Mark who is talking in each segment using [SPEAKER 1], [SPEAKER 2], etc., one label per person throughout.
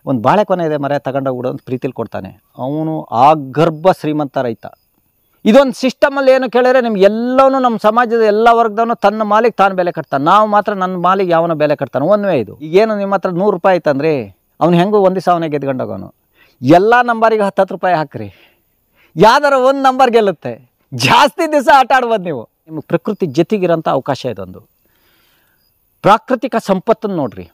[SPEAKER 1] ಒಂದು ಬಾಳೆಕೊನೆ ಇದೆ ಮರ ತಗೊಂಡೋಗ್ಬಿಡು ಅಂತ ಪ್ರೀತಿಲಿ ಕೊಡ್ತಾನೆ. ಅವನು ಆ ಗರ್ಭ ಶ್ರೀಮಂತ ರೈತ. ಇದೊಂದು ಸಿಸ್ಟಮಲ್ಲಿ ಏನು ಕೇಳಿದ್ರೆ ನಿಮ್ಗೆ ಎಲ್ಲವೂ ನಮ್ಮ ಸಮಾಜದ ಎಲ್ಲ ವರ್ಗದವನು ತನ್ನ ಮಾಲಿಗೆ ತಾನು ಬೆಲೆ ಕಟ್ತಾನೆ. ನಾವು ಮಾತ್ರ ನನ್ನ ಮಾಲಿಗೆ ಯಾವನ ಬೆಲೆ ಕಟ್ತಾನೆ. ಒಂದೇ ಇದು. ಈಗೇನು ನಿಮ್ಮ ಹತ್ರ 100 ರೂಪಾಯಿ ಐತಂದ್ರಿ, ಅವ್ನು ಹೆಂಗೂ ಒಂದು ದಿವಸ ಅವನೇ ಗೆದ್ಕೊಂಡೋಗೋನು. ಎಲ್ಲ ನಂಬರಿಗೆ 10 ರೂಪಾಯಿ ಹಾಕ್ರಿ, ಯಾವ್ದಾರ ಒಂದು ನಂಬರ್ ಗೆಲ್ಲುತ್ತೆ. ಜಾಸ್ತಿ ದಿವಸ ಆಟ ಆಡ್ಬೋದು ನೀವು. ನಿಮಗೆ ಪ್ರಕೃತಿ ಜೊತೆಗಿರೋಂಥ ಅವಕಾಶ ಇದೊಂದು. ಪ್ರಾಕೃತಿಕ ಸಂಪತ್ತನ್ನು ನೋಡ್ರಿ,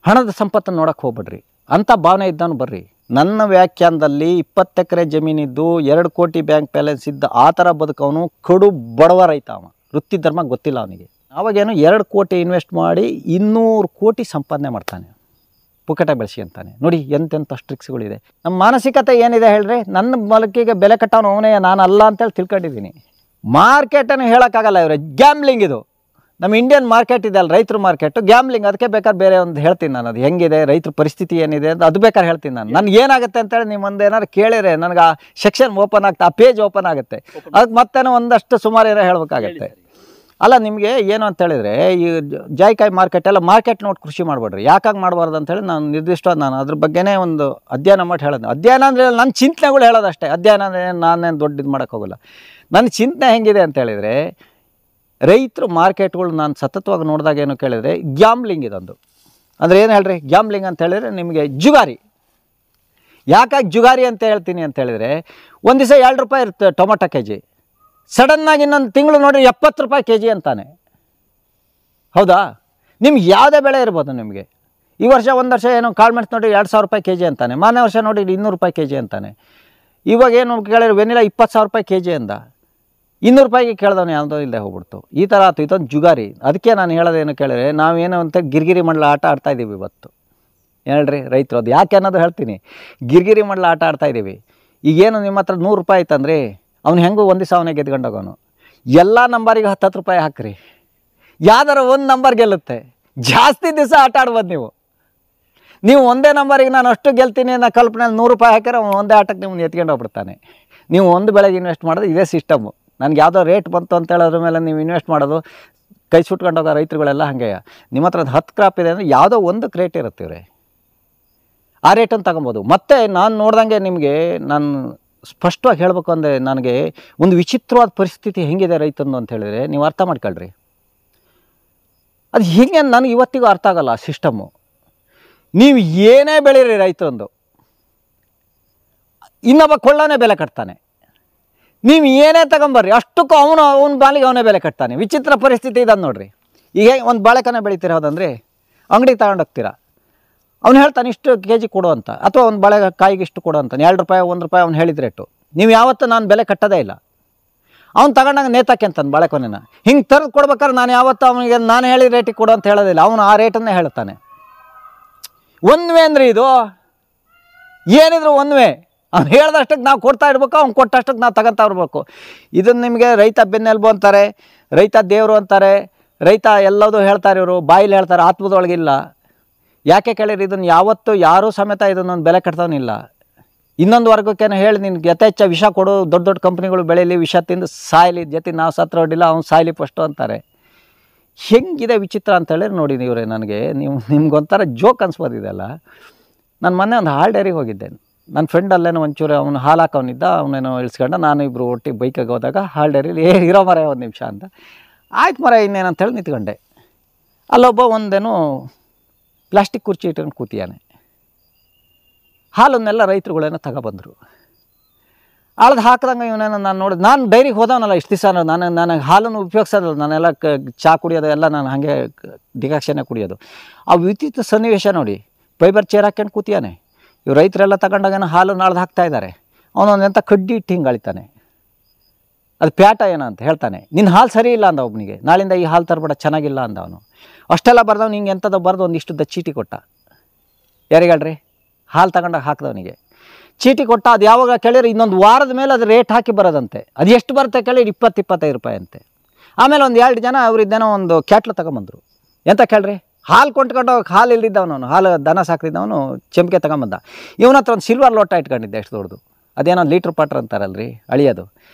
[SPEAKER 1] ಹಣದ ಸಂಪತ್ತನ್ನು ನೋಡೋಕ್ಕೆ ಹೋಗ್ಬಿಡ್ರಿ. ಅಂಥ ಭಾವನೆ ಇದ್ದವನು ಬರ್ರಿ. ನನ್ನ ವ್ಯಾಖ್ಯಾನದಲ್ಲಿ 20 ಎಕರೆ ಜಮೀನಿದ್ದು 2 ಕೋಟಿ ಬ್ಯಾಂಕ್ ಬ್ಯಾಲೆನ್ಸ್ ಇದ್ದ ಆ ಥರ ಬದುಕವನು ಕಡು ಬಡವ ರೈತ. ಅವ ವೃತ್ತಿ ಧರ್ಮ ಗೊತ್ತಿಲ್ಲ ಅವನಿಗೆ. ಅವಾಗೇನು 2 ಕೋಟಿ ಇನ್ವೆಸ್ಟ್ ಮಾಡಿ 200 ಕೋಟಿ ಸಂಪಾದನೆ ಮಾಡ್ತಾನೆ, ಪುಕ್ಕಟ ಬೆಳೆಸಿ ಅಂತಾನೆ. ನೋಡಿ ಎಂತೆಂಥ ಟ್ರಿಕ್ಸ್ಗಳಿದೆ. ನಮ್ಮ ಮಾನಸಿಕತೆ ಏನಿದೆ ಹೇಳ್ರಿ, ನನ್ನ ಬದುಕಿಗೆ ಬೆಲೆ ಕಟ್ಟವನು ಅವನೇ, ನಾನು ಅಲ್ಲ ಅಂತೇಳಿ ತಿಳ್ಕೊಂಡಿದ್ದೀನಿ. ಮಾರ್ಕೆಟನ್ನು ಹೇಳೋಕ್ಕಾಗಲ್ಲ ಇವ್ರೆ, ಗ್ಯಾಮ್ಲಿಂಗ್ ಇದು. ನಮ್ಮ ಇಂಡಿಯನ್ ಮಾರ್ಕೆಟ್ ಇದೆ ಅಲ್ಲ, ರೈತರ ಮಾರ್ಕೆಟು, ಗ್ಯಾಮ್ಲಿಂಗ್. ಅದಕ್ಕೆ ಬೇಕಾದ್ರೆ ಬೇರೆ ಒಂದು ಹೇಳ್ತೀನಿ ನಾನು, ಅದು ಹೆಂಗಿದೆ ರೈತರ ಪರಿಸ್ಥಿತಿ ಏನಿದೆ ಅಂತ ಅದು ಬೇಕಾದ್ರೆ ಹೇಳ್ತೀನಿ ನಾನು. ನನಗೆ ಏನಾಗುತ್ತೆ ಅಂತೇಳಿ ನೀವು ಒಂದು ಏನಾದ್ರು ಕೇಳಿದ್ರೆ ನನಗೆ ಆ ಸೆಕ್ಷನ್ ಓಪನ್ ಆಗುತ್ತೆ, ಆ ಪೇಜ್ ಓಪನ್ ಆಗುತ್ತೆ. ಅದಕ್ಕೆ ಮತ್ತೇನೋ ಒಂದಷ್ಟು ಸುಮಾರು ಏನೋ ಹೇಳಬೇಕಾಗತ್ತೆ. ಅಲ್ಲ ನಿಮಗೆ ಏನು ಅಂತ ಹೇಳಿದರೆ, ಈ ಜಾಯಿಕಾಯಿ ಮಾರ್ಕೆಟ್ ಎಲ್ಲ ಮಾರ್ಕೆಟ್ ನೋಡಿ ಕೃಷಿ ಮಾಡಬೇಡ್ರಿ. ಯಾಕಾಗಿ ಮಾಡಬಾರ್ದು ಅಂತೇಳಿ ನಾನು ನಿರ್ದಿಷ್ಟವಾದ ನಾನು ಅದ್ರ ಬಗ್ಗೆನೇ ಒಂದು ಅಧ್ಯಯನ ಮಾಡಿ ಹೇಳೋದು. ಅಧ್ಯಯನ ಅಂದರೆ ನನ್ನ ಚಿಂತನೆಗಳು ಹೇಳೋದಷ್ಟೇ. ಅಧ್ಯಯನ ಅಂದರೆ ನಾನೇನು ದೊಡ್ಡ ಇದು ಮಾಡೋಕ್ಕೆ ಹೋಗಲ್ಲ. ನನ್ನ ಚಿಂತನೆ ಹೆಂಗಿದೆ ಅಂತ ಹೇಳಿದರೆ, ರೈತರು ಮಾರ್ಕೆಟ್ಗಳು ನಾನು ಸತತವಾಗಿ ನೋಡಿದಾಗ ಏನು ಕೇಳಿದರೆ ಗ್ಯಾಮ್ಲಿಂಗ್ ಇದೊಂದು. ಅಂದರೆ ಏನು ಹೇಳ್ರಿ, ಗ್ಯಾಮ್ಲಿಂಗ್ ಅಂತ ಹೇಳಿದರೆ ನಿಮಗೆ ಜುಗಾರಿ. ಯಾಕಾಗಿ ಜುಗಾರಿ ಅಂತ ಹೇಳ್ತೀನಿ ಅಂತ ಹೇಳಿದರೆ, ಒಂದು ದಿವಸ 2 ರೂಪಾಯಿ ಇರುತ್ತೆ ಟೊಮೊಟೊ ಕೆಜಿ, ಸಡನ್ನಾಗಿ ಇನ್ನೊಂದು ತಿಂಗಳು ನೋಡಿ 70 ರೂಪಾಯಿ ಕೆಜಿ ಅಂತಾನೆ. ಹೌದಾ? ನಿಮ್ಗೆ ಯಾವುದೇ ಬೆಳೆ ಇರ್ಬೋದು. ನಿಮಗೆ ಈ ವರ್ಷ ಒಂದು ವರ್ಷ ಏನೋ ಕಾಳು ಮೆಣಸು ನೋಡಿ 2000 ರೂಪಾಯಿ ಕೆಜಿ ಅಂತಾನೆ, ಮಾರನೇ ವರ್ಷ ನೋಡಿ 200 ರೂಪಾಯಿ ಕೆಜಿ ಅಂತಾನೆ. ಇವಾಗ ಏನು ಕೇಳಿದ್ರೆ ವೆನಿಲಾ 20,000 ರೂಪಾಯಿ ಕೆಜಿ ಅಂದ, 200 ರೂಪಾಯಿಗೆ ಕೇಳ್ದವನು ಯಾವುದೋ ಇಲ್ಲದೆ ಹೋಗ್ಬಿಡ್ತು. ಈ ಥರ ಆಯ್ತು. ಇದೊಂದು ಜುಗಾರಿ. ಅದಕ್ಕೆ ನಾನು ಹೇಳೋದೇನು ಕೇಳಿದ್ರೆ, ನಾವೇನು ಅಂತ ಗಿರ್ಗಿರಿ ಮಂಡಲ ಆಟ ಆಡ್ತಾಯಿದ್ದೀವಿ ಇವತ್ತು. ಹೇಳ್ರಿ ರೈತರು, ಅದು ಯಾಕೆ ಅನ್ನೋದು ಹೇಳ್ತೀನಿ. ಗಿರ್ಗಿರಿ ಮಂಡಲ ಆಟ ಆಡ್ತಾಯಿದ್ದೀವಿ. ಈಗೇನು ನಿಮ್ಮ ಹತ್ರ 100 ರೂಪಾಯಿ ಐತಂದ್ರಿ, ಅವ್ನು ಹೆಂಗೂ ಒಂದು ದಿವಸ ಅವನೇ ಗೆದ್ಕೊಂಡೋಗೋನು. ಎಲ್ಲ ನಂಬರಿಗೆ 10 ರೂಪಾಯಿ ಹಾಕ್ರಿ, ಯಾವ್ದಾರ ಒಂದು ನಂಬರ್ ಗೆಲ್ಲುತ್ತೆ. ಜಾಸ್ತಿ ದಿವಸ ಆಟ ಆಡ್ಬೋದು ನೀವು ಒಂದೇ ನಂಬರಿಗೆ ನಾನು ಅಷ್ಟು ಗೆಲ್ತೀನಿ ಅನ್ನೋ ಕಲ್ಪನೆಯಲ್ಲಿ 100 ರೂಪಾಯಿ ಹಾಕಿದ್ರೆ ಅವ್ನು ಒಂದೇ ಆಟಕ್ಕೆ ನಿಮ್ಮನ್ನು ಎತ್ಕೊಂಡು ಹೋಗ್ಬಿಡ್ತಾನೆ. ನೀವು ಒಂದು ಬೆಳೆಗೆ ಇನ್ವೆಸ್ಟ್ ಮಾಡೋದು ಇದೇ ಸಿಸ್ಟಮು. ನನಗೆ ಯಾವುದೋ ರೇಟ್ ಬಂತು ಅಂತ ಹೇಳೋದ್ರ ಮೇಲೆ ನೀವು ಇನ್ವೆಸ್ಟ್ ಮಾಡೋದು, ಕೈ ಸುಟ್ಕೊಂಡೋಗೋ ರೈತರುಗಳೆಲ್ಲ ಹಾಗೆ. ನಿಮ್ಮ ಹತ್ರ 10 ಕ್ರಾಪ್ ಇದೆ ಅಂದರೆ ಯಾವುದೋ ಒಂದಕ್ಕೆ ರೇಟ್ ಇರುತ್ತೆ, ಆ ರೇಟನ್ನು ತಗೊಬೋದು. ಮತ್ತು ನಾನು ನೋಡ್ದಂಗೆ ನಿಮಗೆ ನಾನು ಸ್ಪಷ್ಟವಾಗಿ ಹೇಳಬೇಕು ಅಂದರೆ, ನನಗೆ ಒಂದು ವಿಚಿತ್ರವಾದ ಪರಿಸ್ಥಿತಿ ಹೆಂಗಿದೆ ರೈತಂದು ಅಂತ ಹೇಳಿದರೆ ನೀವು ಅರ್ಥ ಮಾಡ್ಕೊಳ್ರಿ. ಅದು ಹೀಗೆ ನನಗೆ ಇವತ್ತಿಗೂ ಅರ್ಥ ಆಗೋಲ್ಲ ಆ ಸಿಸ್ಟಮ್ಮು. ನೀವು ಏನೇ ಬೆಳೀರಿ ರೈತರಂದು, ಇನ್ನೊಬ್ಬ ಕೊಳ್ಳೋನೇ ಬೆಲೆ ಕಟ್ತಾನೆ. ನೀವು ಏನೇ ತಗೊಂಬರ್ರಿ ಅಷ್ಟಕ್ಕೂ ಅವನ ಬಾಲಿಗೆ ಅವನೇ ಬೆಲೆ ಕಟ್ತಾನೆ. ವಿಚಿತ್ರ ಪರಿಸ್ಥಿತಿ ಇದನ್ನು ನೋಡ್ರಿ. ಈಗ ಒಂದು ಬಾಳೆಕಾನೆ ಬೆಳಿತೀರ ಹೌದಂದ್ರೆ, ಅಂಗಡಿಗೆ ತಗೊಂಡೋಗ್ತೀರಾ, ಅವ್ನು ಹೇಳ್ತಾನೆ ಇಷ್ಟು ಕೆಜಿ ಕೊಡು ಅಂತ, ಅಥವಾ ಒಂದು ಬಾಳೆಕಾಯಿಗೆ ಇಷ್ಟು ಕೊಡು ಅಂತಾನೆ. 2 ರೂಪಾಯಿ 1 ರೂಪಾಯಿ ಅವ್ನು ಹೇಳಿದ ರೇಟು. ನೀವು ಯಾವತ್ತೂ ನಾನು ಬೆಲೆ ಕಟ್ಟೋದೇ ಇಲ್ಲ. ಅವ್ನು ತಗೊಂಡಾಗ ನೇತಾಕೆ ಅಂತಾನೆ ಬಾಳೆಕೊನೆನ. ಹಿಂಗೆ ತರದು ಕೊಡ್ಬೇಕಾದ್ರೆ ನಾನು ಯಾವತ್ತೂ ಅವನಿಗೆ ನಾನು ಹೇಳಿದ ರೇಟಿಗೆ ಕೊಡು ಅಂತ ಹೇಳೋದಿಲ್ಲ. ಅವನು ಆ ರೇಟನ್ನೇ ಹೇಳ್ತಾನೆ. ಒಂದ್ವೇ ಅಂದರೆ ಇದು ಏನಿದ್ರು ಒಂದ್ವೇ. ಅವ್ನು ಹೇಳ್ದಷ್ಟಕ್ಕೆ ನಾವು ಕೊಡ್ತಾ ಇರ್ಬೇಕು, ಅವ್ನು ಕೊಟ್ಟಷ್ಟಕ್ಕೆ ನಾವು ತಗೊತಾ ಇರಬೇಕು. ಇದನ್ನು ನಿಮಗೆ ರೈತ ಬೆನ್ನೆಲುಬು ಅಂತಾರೆ, ರೈತ ದೇವರು ಅಂತಾರೆ, ರೈತ ಎಲ್ಲದೂ ಹೇಳ್ತಾರೆ. ಇವರು ಬಾಯಿಲಿ ಹೇಳ್ತಾರೆ, ಆತ್ಮದೊಳಗಿಲ್ಲ. ಯಾಕೆ ಕೇಳಿರಿ, ಇದನ್ನು ಯಾವತ್ತೂ ಯಾರೂ ಸಮೇತ ಇದನ್ನೊಂದು ಬೆಲೆ ಕಟ್ತವನಿಲ್ಲ. ಇನ್ನೊಂದು ವರ್ಗಕ್ಕೇನು ಹೇಳಿ ನಿನ್ಗೆ ಯಥೇಚ್ಛ ವಿಷ ಕೊಡು, ದೊಡ್ಡ ದೊಡ್ಡ ಕಂಪ್ನಿಗಳು ಬೆಳೀಲಿ, ವಿಷ ತಿಂದು ಸಾಯಲಿ, ಜೊತೆ ನಾವು ಸತ್ರ ಹೊಡಿಲ್ಲ, ಅವ್ನು ಸಾಯಲಿ ಫಸ್ಟು ಅಂತಾರೆ. ಹೆಂಗಿದೆ ವಿಚಿತ್ರ ಅಂತೇಳಿದ್ರೆ ನೋಡಿ ನೀವ್ರೆ, ನನಗೆ ನಿಮ್ಗೊಂಥರ ಜೋಕ್ ಅನ್ಸ್ಬೋದಿದೆಲ್ಲ. ನಾನು ಮೊನ್ನೆ ಒಂದು ಹಾಲ್ ಡೈರಿಗೆ ಹೋಗಿದ್ದೆ. ನನ್ನ ಫ್ರೆಂಡ್ ಅಲ್ಲೇನೋ ಒಂಚೂರು ಅವನು ಹಾಲು ಹಾಕೋನಿದ್ದ, ಅವನೇನೋ ಇಳಿಸ್ಕೊಂಡು ನಾನು ಇಬ್ಬರು ಒಟ್ಟಿಗೆ ಬೈಕಿಗೆ ಹೋದಾಗ ಹಾಲ್ ಡೈರಿಲಿ ಇರೋ ಮರ 1 ನಿಮಿಷ ಅಂತ. ಆಯ್ತು ಮರ ಇನ್ನೇನಂತೇಳಿ ನಿಂತ್ಕೊಂಡೆ. ಅಲ್ಲೊಬ್ಬ ಒಂದೇನೋ ಪ್ಲಾಸ್ಟಿಕ್ ಕುರ್ಚಿ ಇಟ್ಕೊಂಡು ಕೂತಿಯಾನೆ. ಹಾಲನ್ನೆಲ್ಲ ರೈತರುಗಳೇನೋ ತಗೊಬಂದರು. ಅಳ್ದು ಹಾಕಿದಂಗೆ ಇವನೇನೋ ನಾನು ನೋಡಿದೆ. ನಾನು ಡೈರಿಗೆ ಹೋದವನಲ್ಲ ಇಷ್ಟು ದಿವಸ. ನನಗೆ ಹಾಲನ್ನು ಉಪಯೋಗಿಸೋದಲ್ಲ, ನಾನೆಲ್ಲ ಚಹಾ ಕುಡಿಯೋದು ಎಲ್ಲ ನಾನು ಹಾಗೆ ಡಿಕಾಕ್ಷನೇ ಕುಡಿಯೋದು. ಆ ವಿಚಿತ್ರ ಸನ್ನಿವೇಶ ನೋಡಿ, ಫೈಬರ್ ಚೇರ್ ಹಾಕ್ಕೊಂಡು ಕೂತಿಯಾನೆ. ಇವು ರೈತರೆಲ್ಲ ತಗೊಂಡಾಗೇನೋ ಹಾಲು ನಾಳ್ದು ಹಾಕ್ತಾಯಿದ್ದಾರೆ. ಅವನೊಂದೆಂಥ ಕಡ್ಡಿ ಇಟ್ಟು ಹಿಂಗೆ ಅಳಿತಾನೆ. ಅದು ಪ್ಯಾಟ ಏನೋ ಅಂತ ಹೇಳ್ತಾನೆ. ನಿನ್ನ ಹಾಲು ಸರಿ ಇಲ್ಲ ಅಂದ ಒಬ್ಬನಿಗೆ. ನಾಳಿಂದ ಈ ಹಾಲು ತರಬೇಡ, ಚೆನ್ನಾಗಿಲ್ಲ ಅಂದ ಅವನು. ಅಷ್ಟೆಲ್ಲ ಬರ್ದವ್ನು ಹಿಂಗೆ ಎಂಥದ್ದು ಬರೆದು ಒಂದಿಷ್ಟುದ ಚೀಟಿ ಕೊಟ್ಟ. ಯಾರಿಗಳ್ರಿ? ಹಾಲು ತಗೊಂಡಾಗ ಹಾಕಿದವನಿಗೆ ಚೀಟಿ ಕೊಟ್ಟ. ಅದು ಯಾವಾಗ ಕೇಳಿದ್ರೆ ಇನ್ನೊಂದು ವಾರದ ಮೇಲೆ ಅದು ರೇಟ್ ಹಾಕಿ ಬರೋದಂತೆ. ಅದು ಎಷ್ಟು ಬರುತ್ತೆ ಕೇಳಿ, 20-25 ರೂಪಾಯಿ ಅಂತೆ. ಆಮೇಲೆ ಒಂದು 2 ಜನ ಅವರಿದ್ದೇನೋ ಒಂದು ಕ್ಯಾಟ್ಲು ತಗೊಂಬಂದರು. ಎಂತ ಕೇಳ್ರಿ, ಹಾಲು ಕೊಂಡ್ಕೊಂಡು ಹಾಲು ಇಲ್ದಿದ್ದವನು, ಹಾಲು ದನ ಸಾಕ್ತಿದ್ದವನು ಚೆಂಬಿಗೆ ತಗೊಂಬಂದ. ಇವನ ಹತ್ರ ಒಂದು ಸಿಲ್ವರ್ ಲೋಟ ಇಟ್ಕೊಂಡಿದ್ದೆ, ಎಷ್ಟು ದೊಡ್ಡದು, ಅದೇನೋ ಲೀಟ್ರ್ ಪಾಟ್ರ್ ಅಂತಾರಲ್ರಿ ಅಳಿಯೋದು,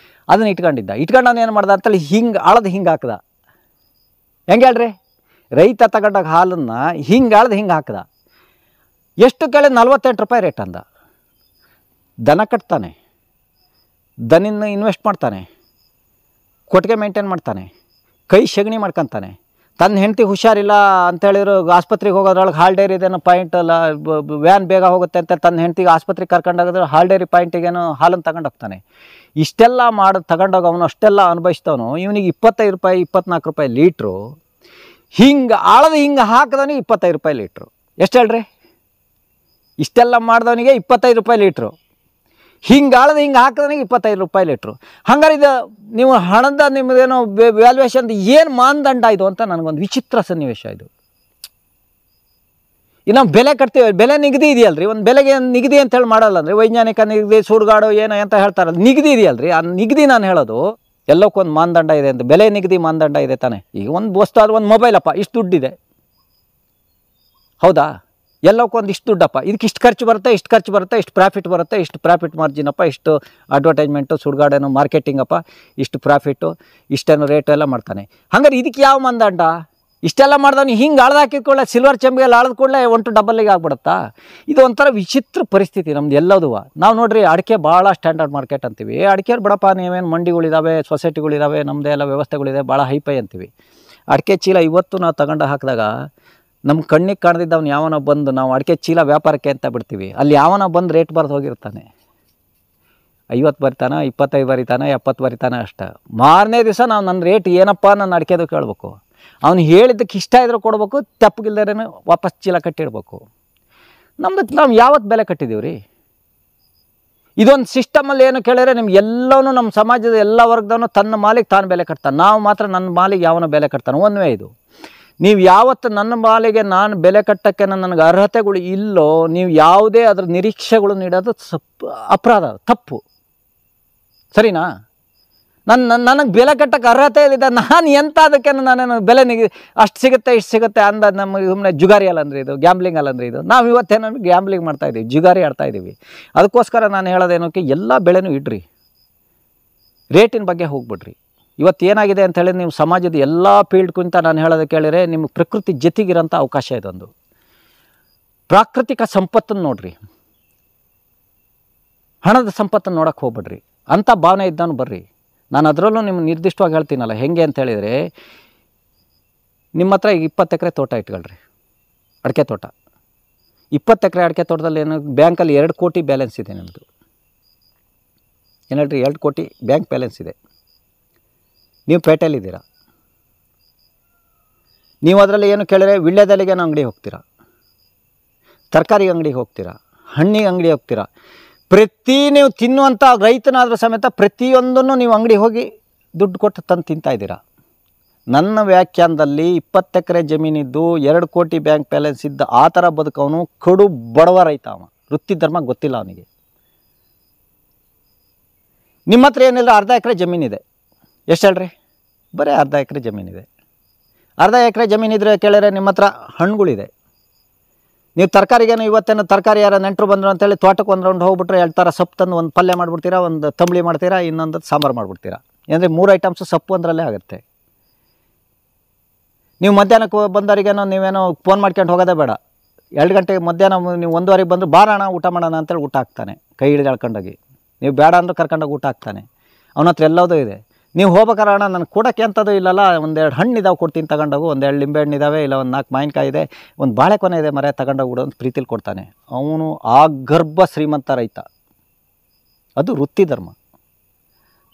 [SPEAKER 1] ಅದನ್ನು ಇಟ್ಕೊಂಡಿದ್ದ. ಇಟ್ಕೊಂಡು ಏನು ಮಾಡ್ದ ಅಂತೇಳಿ ಹಿಂಗೆ ಅಳದು ಹಿಂಗೆ ಹಾಕ್ದ. ಹೆಂಗೆ ಹೇಳ್ರಿ, ರೈತ ತಗೊಂಡಾಗ ಹಾಲನ್ನು ಹಿಂಗೆ ಅಳ್ದು ಹಿಂಗೆ ಹಾಕ್ದ. ಎಷ್ಟು ಕೇಳಿದ 48 ರೂಪಾಯಿ ರೇಟ್ ಅಂದ. ದನ ಕಟ್ತಾನೆ, ದನಿನ ಇನ್ವೆಸ್ಟ್ ಮಾಡ್ತಾನೆ, ಕೊಟ್ಟಿಗೆ ಮೇಂಟೈನ್ ಮಾಡ್ತಾನೆ, ಕೈ ಸಗಣಿ ಮಾಡ್ಕೊತಾನೆ. ತನ್ನ ಹೆಂಡತಿ ಹುಷಾರಿಲ್ಲ ಅಂತೇಳಿದ್ರು ಆಸ್ಪತ್ರೆಗೆ ಹೋಗೋದ್ರೊಳಗೆ ಹಾಲ್ ಡೈರಿ ಇದೇನೋ ಪಾಯಿಂಟ್ ಅಲ್ಲ, ವ್ಯಾನ್ ಬೇಗ ಹೋಗುತ್ತೆ ಅಂತ ತನ್ನ ಹೆಂಡತಿಗೆ ಆಸ್ಪತ್ರೆಗೆ ಕರ್ಕೊಂಡೋಗಿದ್ರೆ ಹಾಲ್ ಡೈರಿ ಪಾಯಿಂಟಿಗೇನೋ ಹಾಲನ್ನು ತಗೊಂಡೋಗ್ತಾನೆ. ಇಷ್ಟೆಲ್ಲ ಮಾಡಿ ತಗೊಂಡೋಗಿ ಅವನು ಅಷ್ಟೆಲ್ಲ ಅನುಭವಿಸ್ತವನು. ಇವನಿಗೆ 25 ರೂಪಾಯಿ 24 ರೂಪಾಯಿ ಲೀಟ್ರು. ಹಿಂಗೆ ಆಳದ ಹಿಂಗೆ ಹಾಕಿದವನಿಗೆ 25 ರೂಪಾಯಿ ಲೀಟ್ರು. ಎಷ್ಟು ಹೇಳ್ರಿ? ಇಷ್ಟೆಲ್ಲ ಮಾಡಿದವನಿಗೆ 25 ರೂಪಾಯಿ ಲೀಟ್ರು. ಹಿಂಗೆ ಆಳದ ಹಿಂಗೆ ಹಾಕಿದವನಿಗೆ 25 ರೂಪಾಯಿ ಲೀಟ್ರು. ಹಂಗಾರೆ ಇದು ನೀವು ಹಣದ ನಿಮ್ಮದೇನೋ ವ್ಯಾಲ್ಯೂಯೇಷನ್ ಏನು ಮಾನದಂಡ ಇದು ಅಂತ ನನಗೊಂದು ವಿಚಿತ್ರ ಸನ್ನಿವೇಶ ಇದು. ಈಗ ನಾವು ಬೆಲೆ ಕಟ್ತೀವಿ, ಬೆಲೆ ನಿಗದಿ ಇದೆಯಲ್ರಿ. ಒಂದು ಬೆಲೆಗೆ ನಿಗದಿ ಅಂತೇಳಿ ಮಾಡಲ್ಲ ಅಂದರೆ ವೈಜ್ಞಾನಿಕ ನಿಗದಿ, ಸುಡುಗಾಡು ಏನೋ ಅಂತ ಹೇಳ್ತಾರಲ್ಲ, ನಿಗದಿ ಇದೆಯಲ್ರಿ. ಆ ನಿಗದಿ ನಾನು ಹೇಳೋದು ಎಲ್ಲಕ್ಕೊಂದು ಮಾನದಂಡ ಇದೆ ಅಂತ. ಬೆಲೆ ನಿಗದಿ ಮಾನದಂಡ ಇದೆ ತಾನೆ. ಈಗ ಒಂದು ವಸ್ತು ಆದ್ರೆ ಒಂದು ಮೊಬೈಲಪ್ಪ ಇಷ್ಟು ದುಡ್ಡಿದೆ, ಹೌದಾ? ಎಲ್ಲಕ್ಕೊಂದು ಇಷ್ಟು ದುಡ್ಡಪ್ಪ, ಇದಕ್ಕೆ ಇಷ್ಟು ಖರ್ಚು ಬರುತ್ತೆ, ಇಷ್ಟು ಖರ್ಚು ಬರುತ್ತೆ, ಇಷ್ಟು ಪ್ರಾಫಿಟ್ ಬರುತ್ತೆ, ಇಷ್ಟು ಪ್ರಾಫಿಟ್ ಮಾರ್ಜಿನಪ್ಪ, ಇಷ್ಟು ಅಡ್ವರ್ಟೈಸ್ಮೆಂಟು, ಸುಡುಗಾಡೇನೋ ಮಾರ್ಕೆಟಿಂಗಪ್ಪ, ಇಷ್ಟು ಪ್ರಾಫಿಟ್ಟು, ಇಷ್ಟೇನೋ ರೇಟು ಎಲ್ಲ ಮಾಡ್ತಾನೆ. ಹಂಗಾರೆ ಇದಕ್ಕೆ ಯಾವ ಮಾನದಂಡ? ಇಷ್ಟೆಲ್ಲ ಮಾಡ್ದವನು ಹಿಂಗೆ ಆಳ್ದು ಹಾಕಿದ್ಕೊಳ್ಳೆ, ಸಿಲ್ವರ್ ಚೆಂಬಿಗೆಲ್ಲ ಆಳ್ದ ಕೂಡಲೇ ಒಂಟು ಡಬಲ್ಲಿಗೆ ಆಗ್ಬಿಡುತ್ತಾ? ಇದು ಒಂಥರ ವಿಚಿತ್ರ ಪರಿಸ್ಥಿತಿ ನಮ್ದು ಎಲ್ಲದೂ. ನಾವು ನೋಡ್ರಿ ಅಡಿಕೆ ಭಾಳ ಸ್ಟ್ಯಾಂಡರ್ಡ್ ಮಾರ್ಕೆಟ್ ಅಂತೀವಿ. ಅಡಿಕೆ ಬಿಡಪ್ಪ, ನೀವೇನು ಮಂಡಿಗಳಿದ್ದಾವೆ, ಸೊಸೈಟಿಗಳಿದ್ದಾವೆ, ನಮ್ಮದೇ ಎಲ್ಲ ವ್ಯವಸ್ಥೆಗಳಿದೆ, ಭಾಳ ಹೈಫೈ ಅಂತೀವಿ. ಅಡಿಕೆ ಚೀಲ ಇವತ್ತು ನಾವು ತಗೊಂಡು ಹಾಕಿದಾಗ ನಮ್ಮ ಕಣ್ಣಿಗೆ ಕಾಣ್ದಿದ್ದವ್ನು ಯಾವನ ಬಂದು ನಾವು ಅಡಿಕೆ ಚೀಲ ವ್ಯಾಪಾರಕ್ಕೆ ಅಂತ ಬಿಡ್ತೀವಿ. ಅಲ್ಲಿ ಯಾವನ ಬಂದು ರೇಟ್ ಬರ್ದು ಹೋಗಿರ್ತಾನೆ. 50 ಬರಿತಾನೆ, 25 ಬರಿತಾನೆ, 70 ಬರಿತಾನೆ ಅಷ್ಟೇ. ಮಾರನೇ ದಿವಸ ನಾವು ನನ್ನ ರೇಟ್ ಏನಪ್ಪ ನನ್ನ ಅಡಿಕೆದು ಕೇಳಬೇಕು. ಅವ್ನು ಹೇಳಿದ್ದಕ್ಕೆ ಇಷ್ಟ ಇದ್ರೂ ಕೊಡ್ಬೇಕು, ತಪ್ಪಗಿಲ್ದೇನೆ ವಾಪಸ್ ಚೀಲ ಕಟ್ಟಿಡ್ಬೇಕು. ನಮ್ದಕ್ಕೆ ನಾವು ಯಾವತ್ತು ಬೆಲೆ ಕಟ್ಟಿದ್ದೀವಿ ರೀ? ಇದೊಂದು ಸಿಸ್ಟಮಲ್ಲಿ ಏನು ಕೇಳಿದ್ರೆ ನಿಮ್ಗೆ ಎಲ್ಲವೂ ನಮ್ಮ ಸಮಾಜದ ಎಲ್ಲ ವರ್ಗದವನು ತನ್ನ ಮಾಲಿಗೆ ತಾನು ಬೆಲೆ ಕಟ್ತಾನೆ. ನಾವು ಮಾತ್ರ ನನ್ನ ಮಾಲಿಗೆ ಯಾವನ ಬೆಲೆ ಕಟ್ತಾನೆ. ಒಂದೇ ಇದು. ನೀವು ಯಾವತ್ತು ನನ್ನ ಮಾಲಿಗೆ ನಾನು ಬೆಲೆ ಕಟ್ಟೋಕ್ಕೆ ನನಗೆ ಅರ್ಹತೆಗಳು ಇಲ್ಲೋ, ನೀವು ಯಾವುದೇ ಅದರ ನಿರೀಕ್ಷೆಗಳು ನೀಡೋದು ಅಪರಾಧ, ತಪ್ಪು. ಸರಿನಾ? ನನಗೆ ಬೆಲೆ ಕಟ್ಟಕ್ಕೆ ಅರ್ಹತೆ ಇದೆ, ನಾನು ಎಂಥ ಅದಕ್ಕೆ ನಾನೇನು ಬೆಲೆ ಅಷ್ಟು ಸಿಗುತ್ತೆ ಇಷ್ಟು ಸಿಗುತ್ತೆ ಅಂದ ನಮಗೆ ಸುಮ್ಮನೆ ಜುಗಾರಿ ಅಲ್ಲಂದ್ರೆ ಇದು, ಗ್ಯಾಂಬ್ಲಿಂಗ್ ಅಲ್ಲಂದ್ರೆ ಇದು. ನಾವು ಇವತ್ತೇನೋ ಗ್ಯಾಂಬ್ಲಿಂಗ್ ಮಾಡ್ತಾಯಿದ್ದೀವಿ, ಜುಗಾರಿ ಆಡ್ತಾಯಿದ್ದೀವಿ. ಅದಕ್ಕೋಸ್ಕರ ನಾನು ಹೇಳೋದೇನೋಕ್ಕೆ ಎಲ್ಲ ಬೆಲೆನೂ ಇಡ್ರಿ, ರೇಟಿನ ಬಗ್ಗೆ ಹೋಗ್ಬಿಡ್ರಿ. ಇವತ್ತು ಏನಾಗಿದೆ ಅಂತ ಹೇಳಿದ್ರೆ ನೀವು ಸಮಾಜದ ಎಲ್ಲ ಫೀಲ್ಡ್ಗಿಂತ ನಾನು ಹೇಳೋದು ಕೇಳಿದರೆ ನಿಮಗೆ ಪ್ರಕೃತಿ ಜೊತೆಗಿರೋಂಥ ಅವಕಾಶ ಇದೊಂದು. ಪ್ರಾಕೃತಿಕ ಸಂಪತ್ತನ್ನು ನೋಡ್ರಿ, ಹಣದ ಸಂಪತ್ತನ್ನು ನೋಡೋಕ್ಕೆ ಹೋಗ್ಬಿಡ್ರಿ. ಅಂಥ ಭಾವನೆ ಇದ್ದವನು ಬರ್ರಿ. ನಾನು ಅದರಲ್ಲೂ ನಿಮ್ಗೆ ನಿರ್ದಿಷ್ಟವಾಗಿ ಹೇಳ್ತೀನಲ್ಲ ಹೆಂಗೆ ಅಂತ ಹೇಳಿದರೆ, ನಿಮ್ಮ ಹತ್ರ ಈಗ 20 ಎಕರೆ ತೋಟ ಇಟ್ಕೊಳ್ರಿ, ಅಡಿಕೆ ತೋಟ. 20 ಎಕರೆ ಅಡಿಕೆ ತೋಟದಲ್ಲಿ ಏನು ಬ್ಯಾಂಕಲ್ಲಿ 2 ಕೋಟಿ ಬ್ಯಾಲೆನ್ಸ್ ಇದೆ ನಿಮ್ಮದು. ಏನು ಹೇಳ್ರಿ? 2 ಕೋಟಿ ಬ್ಯಾಂಕ್ ಬ್ಯಾಲೆನ್ಸ್ ಇದೆ. ನೀವು ಪೇಟೆಯಲ್ಲಿದ್ದೀರಾ. ನೀವು ಅದರಲ್ಲಿ ಏನು ಕೇಳಿದ್ರೆ ವಿಳ್ಯದೆಲೆಗೇನೋ ಅಂಗಡಿ ಹೋಗ್ತೀರಾ, ತರಕಾರಿ ಅಂಗಡಿಗೆ ಹೋಗ್ತೀರಾ, ಹಣ್ಣಿಗೆ ಅಂಗಡಿ ಹೋಗ್ತೀರಾ. ನೀವು ತಿನ್ನುವಂಥ ರೈತನಾದರೂ ಸಮೇತ ಪ್ರತಿಯೊಂದನ್ನು ನೀವು ಅಂಗಡಿ ಹೋಗಿ ದುಡ್ಡು ಕೊಟ್ಟು ತಂದು ತಿಂತಾಯಿದ್ದೀರಾ. ನನ್ನ ವ್ಯಾಖ್ಯಾನದಲ್ಲಿ 20 ಎಕರೆ ಜಮೀನಿದ್ದು 2 ಕೋಟಿ ಬ್ಯಾಂಕ್ ಬ್ಯಾಲೆನ್ಸ್ ಇದ್ದ ಆ ಥರ ಬದುಕವನು ಕಡು ಬಡವ ರೈತ. ಅವ ವೃತ್ತಿ ಧರ್ಮ ಗೊತ್ತಿಲ್ಲ ಅವನಿಗೆ. ನಿಮ್ಮ ಹತ್ರ ಏನಿಲ್ಲ, ಅರ್ಧ ಎಕರೆ ಜಮೀನಿದೆ. ಎಷ್ಟು ಹೇಳ್ರಿ? ಬರೀ ಅರ್ಧ ಎಕರೆ ಜಮೀನಿದೆ. ಅರ್ಧ ಎಕರೆ ಜಮೀನಿದ್ರೆ ಕೇಳಿದ್ರೆ ನಿಮ್ಮ ಹತ್ರ ಹಣ್ಣುಗಳಿದೆ. ನೀವು ತರಕಾರಿಗೇನು ಇವತ್ತೇನು ತರಕಾರಿ ಯಾರು ನೆಂಟರು ಬಂದರು ಅಂತೇಳಿ ತೋಟಕ್ಕೆ ಒಂದು ರೌಂಡ್ ಹೋಗ್ಬಿಟ್ರೆ 2 ಥರ ಸೊಪ್ಪು ತಂದು ಒಂದು ಪಲ್ಯ ಮಾಡಿಬಿಡ್ತೀರಾ, ಒಂದು ತಂಬಳಿ ಮಾಡ್ತೀರಾ, ಇನ್ನೊಂದು ಸಾಂಬಾರು ಮಾಡಿಬಿಡ್ತೀರಾ. ಅಂದರೆ 3 ಐಟಮ್ಸು ಸೊಪ್ಪು ಅಂದ್ರಲ್ಲೇ ಆಗುತ್ತೆ. ನೀವು ಮಧ್ಯಾಹ್ನಕ್ಕೆ ಬಂದವರಿಗೇನೋ ನೀವೇನೋ ಫೋನ್ ಮಾಡ್ಕೊಂಡು ಹೋಗೋದೇ ಬೇಡ. 2 ಗಂಟೆಗೆ ಮಧ್ಯಾಹ್ನ ನೀವು 1:15 ಬಂದು ಬಾರೋಣ ಊಟ ಮಾಡೋಣ ಅಂತೇಳಿ ಊಟ ಹಾಕ್ತಾನೆ, ಕೈ ಹಿಡಿದು ಎಳ್ಕೊಂಡೋಗಿ. ನೀವು ಬೇಡ ಅಂದ್ರೂ ಕರ್ಕೊಂಡೋಗಿ ಊಟ ಹಾಕ್ತಾನೆ. ಅವನ ಹತ್ರ ಎಲ್ಲದೂ ಇದೆ. ನೀವು ಹೋಗ್ಬೇಕಾರೆ ಅಣ್ಣ ನನಗೆ ಕೊಡೋಕ್ಕೆ ಎಂಥದ್ದು ಇಲ್ಲಲ್ಲ, 1-2 ಹಣ್ಣು ಇದಾವೆ ಕೊಡ್ತೀನಿ ತಗೊಂಡೋಗು, 1-2 ಲಿಂಬೆ ಹಣ್ಣು ಇದ್ದಾವೆ, ಇಲ್ಲ 1-4 ಮಾವಿನಕಾಯಿ ಇದೆ, ಒಂದು ಬಾಳೆಕೊನೆ ಇದೆ ಮರೆ ತಗೊಂಡೋಗ್ಬಿಡು ಅಂತ ಪ್ರೀತಿಲಿ ಕೊಡ್ತಾನೆ. ಅವನು ಆ ಗರ್ಭ ಶ್ರೀಮಂತ ರೈತ. ಅದು ವೃತ್ತಿ ಧರ್ಮ.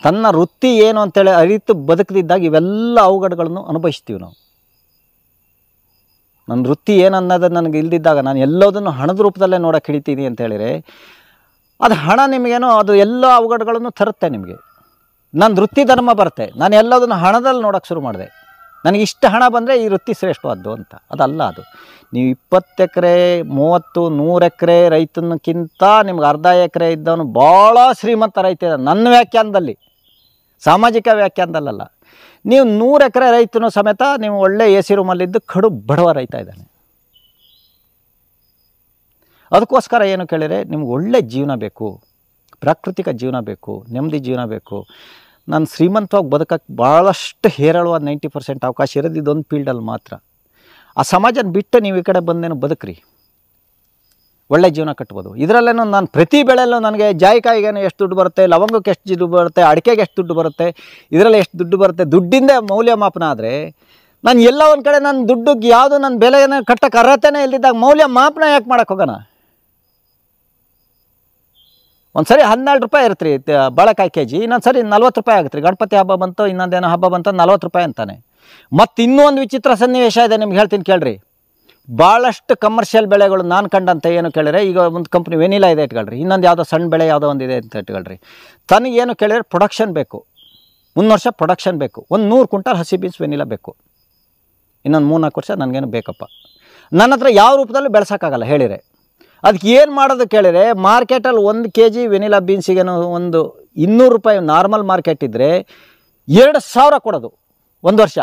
[SPEAKER 1] ತನ್ನ ವೃತ್ತಿ ಏನು ಅಂತೇಳಿ ಅರಿತು ಬದುಕದಿದ್ದಾಗ ಇವೆಲ್ಲ ಅವಘಡಗಳನ್ನು ಅನುಭವಿಸ್ತೀವಿ ನಾವು. ನನ್ನ ವೃತ್ತಿ ಏನು ಅನ್ನೋದು ನನಗೆ ಇಲ್ದಿದ್ದಾಗ ನಾನು ಎಲ್ಲದನ್ನು ಹಣದ ರೂಪದಲ್ಲೇ ನೋಡೋಕೆ ಹಿಡಿತೀನಿ ಅಂತ ಹೇಳಿದರೆ ಅದು ಹಣ ನಿಮಗೇನೋ ಅದು ಎಲ್ಲ ಅವಘಡಗಳನ್ನು ತರುತ್ತೆ ನಿಮಗೆ. ನನ್ನ ವೃತ್ತಿ ಧರ್ಮ ಬರುತ್ತೆ, ನಾನು ಎಲ್ಲದನ್ನು ಹಣದಲ್ಲಿ ನೋಡೋಕ್ಕೆ ಶುರು ಮಾಡಿದೆ. ನನಗೆ ಇಷ್ಟು ಹಣ ಬಂದರೆ ಈ ವೃತ್ತಿ ಶ್ರೇಷ್ಠವಾದ್ದು ಅಂತ. ಅದಲ್ಲ ಅದು. ನೀವು 20 ಎಕರೆ 30 100 ಎಕರೆ ರೈತನಕ್ಕಿಂತ ನಿಮ್ಗೆ ಅರ್ಧ ಎಕರೆ ಇದ್ದವನು ಭಾಳ ಶ್ರೀಮಂತ ರೈತ ಇದ್ದಾನೆ ನನ್ನ ವ್ಯಾಖ್ಯಾನದಲ್ಲಿ, ಸಾಮಾಜಿಕ ವ್ಯಾಖ್ಯಾನದಲ್ಲ. ನೀವು 100 ಎಕರೆ ರೈತನು ಸಮೇತ ನೀವು ಒಳ್ಳೆ ಎ ಸಿ ರೂಮಲ್ಲಿದ್ದು ಕಡು ಬಡವ ರೈತ ಇದ್ದಾನೆ. ಅದಕ್ಕೋಸ್ಕರ ಏನು ಕೇಳಿದರೆ ನಿಮ್ಗೆ ಒಳ್ಳೆ ಜೀವನ ಬೇಕು, ಪ್ರಾಕೃತಿಕ ಜೀವನ ಬೇಕು, ನೆಮ್ಮದಿ ಜೀವನ ಬೇಕು. ನಾನು ಶ್ರೀಮಂತವಾಗಿ ಬದುಕಕ್ಕೆ ಭಾಳಷ್ಟು ಹೇರಳವಾದ 90% ಅವಕಾಶ ಇರೋದು ಇದೊಂದು ಫೀಲ್ಡಲ್ಲಿ ಮಾತ್ರ. ಆ ಸಮಾಜನ ಬಿಟ್ಟು ನೀವು ಈ ಕಡೆ ಬಂದೇನು ಬದುಕ್ರಿ. ಒಳ್ಳೆ ಜೀವನ ಕಟ್ಬೋದು. ಇದರಲ್ಲೇನೋ ನಾನು ಪ್ರತಿ ಬೆಳೆಯಲ್ಲೂ ನನಗೆ ಜಾಯಿಕಾಯಿಗೇನು ಎಷ್ಟು ದುಡ್ಡು ಬರುತ್ತೆ, ಲವಂಗಕ್ಕೆ ಎಷ್ಟು ದುಡ್ಡು ಬರುತ್ತೆ, ಅಡಿಕೆಗೆ ಎಷ್ಟು ದುಡ್ಡು ಬರುತ್ತೆ, ಇದರಲ್ಲಿ ಎಷ್ಟು ದುಡ್ಡು ಬರುತ್ತೆ, ದುಡ್ಡಿಂದೇ ಮೌಲ್ಯಮಾಪನ ಆದರೆ ನಾನು ಎಲ್ಲ ಒಂದು ಕಡೆ ನನ್ನ ದುಡ್ಡಿಗೆ ಯಾವುದು ನನ್ನ ಬೆಲೆಯನ್ನು ಕಟ್ಟಕ್ಕೆ ಅರ್ಹತೆನೇ ಇಲ್ದಿದ್ದಾಗ ಮೌಲ್ಯಮಾಪನ ಯಾಕೆ ಮಾಡೋಕ್ಕೆ ಹೋಗೋಣ? ಒಂದು ಸರಿ 12 ರೂಪಾಯಿ ಇರುತ್ತೆ ರೀ ಬಾಳೆಕಾಯಿ ಕೆ ಜಿ, ಇನ್ನೊಂದು ಸರಿ 40 ರೂಪಾಯಿ ಆಗುತ್ತೆ ರೀ. ಗಣಪತಿ ಹಬ್ಬ ಬಂತು, ಇನ್ನೊಂದೇನೋ ಹಬ್ಬ ಬಂತು, 40 ರೂಪಾಯಿ ಅಂತಾನೆ. ಮತ್ತು ಇನ್ನೂ ಒಂದು ವಿಚಿತ್ರ ಸನ್ನಿವೇಶ ಇದೆ, ನಿಮ್ಗೆ ಹೇಳ್ತೀನಿ ಕೇಳ್ರಿ. ಭಾಳಷ್ಟು ಕಮರ್ಷಿಯಲ್ ಬೆಳೆಗಳು ನಾನು ಕಂಡಂತೆ ಏನು ಕೇಳಿದ್ರೆ, ಈಗ ಒಂದು ಕಂಪ್ನಿ ವೆನಿಲಾ ಇದೆ ಇಟ್ಕೊಳ್ರಿ, ಇನ್ನೊಂದು ಯಾವುದೋ ಸಣ್ಣ ಬೆಳೆ ಯಾವುದೋ ಒಂದು ಇದೆ ಅಂತ ಇಟ್ಕೊಳ್ರಿ. ತನಗೇನು ಕೇಳಿದ್ರೆ ಪ್ರೊಡಕ್ಷನ್ ಬೇಕು, ಮುಂದಿನ ವರ್ಷ ಪ್ರೊಡಕ್ಷನ್ ಬೇಕು, ಒಂದು 100 ಕ್ವಿಂಟಲ್ ಹಸಿ ಬೀನ್ಸ್ ವೆನಿಲಾ ಬೇಕು, ಇನ್ನೊಂದು 3-4 ವರ್ಷ ನನಗೇನು ಬೇಕಪ್ಪ. ನನ್ನ ಹತ್ರ ಯಾವ ರೂಪದಲ್ಲೂ ಬೆಳೆಸೋಕ್ಕಾಗಲ್ಲ ಹೇಳಿರೆ. ಅದಕ್ಕೆ ಏನು ಮಾಡೋದು ಕೇಳಿದರೆ, ಮಾರ್ಕೆಟಲ್ಲಿ 1 kg ವೆನಿಲಾ ಬೀನ್ಸಿಗೇನು ಒಂದು 200 ರೂಪಾಯಿ ನಾರ್ಮಲ್ ಮಾರ್ಕೆಟ್ ಇದ್ದರೆ 2000 ಕೊಡೋದು ಒಂದು ವರ್ಷ.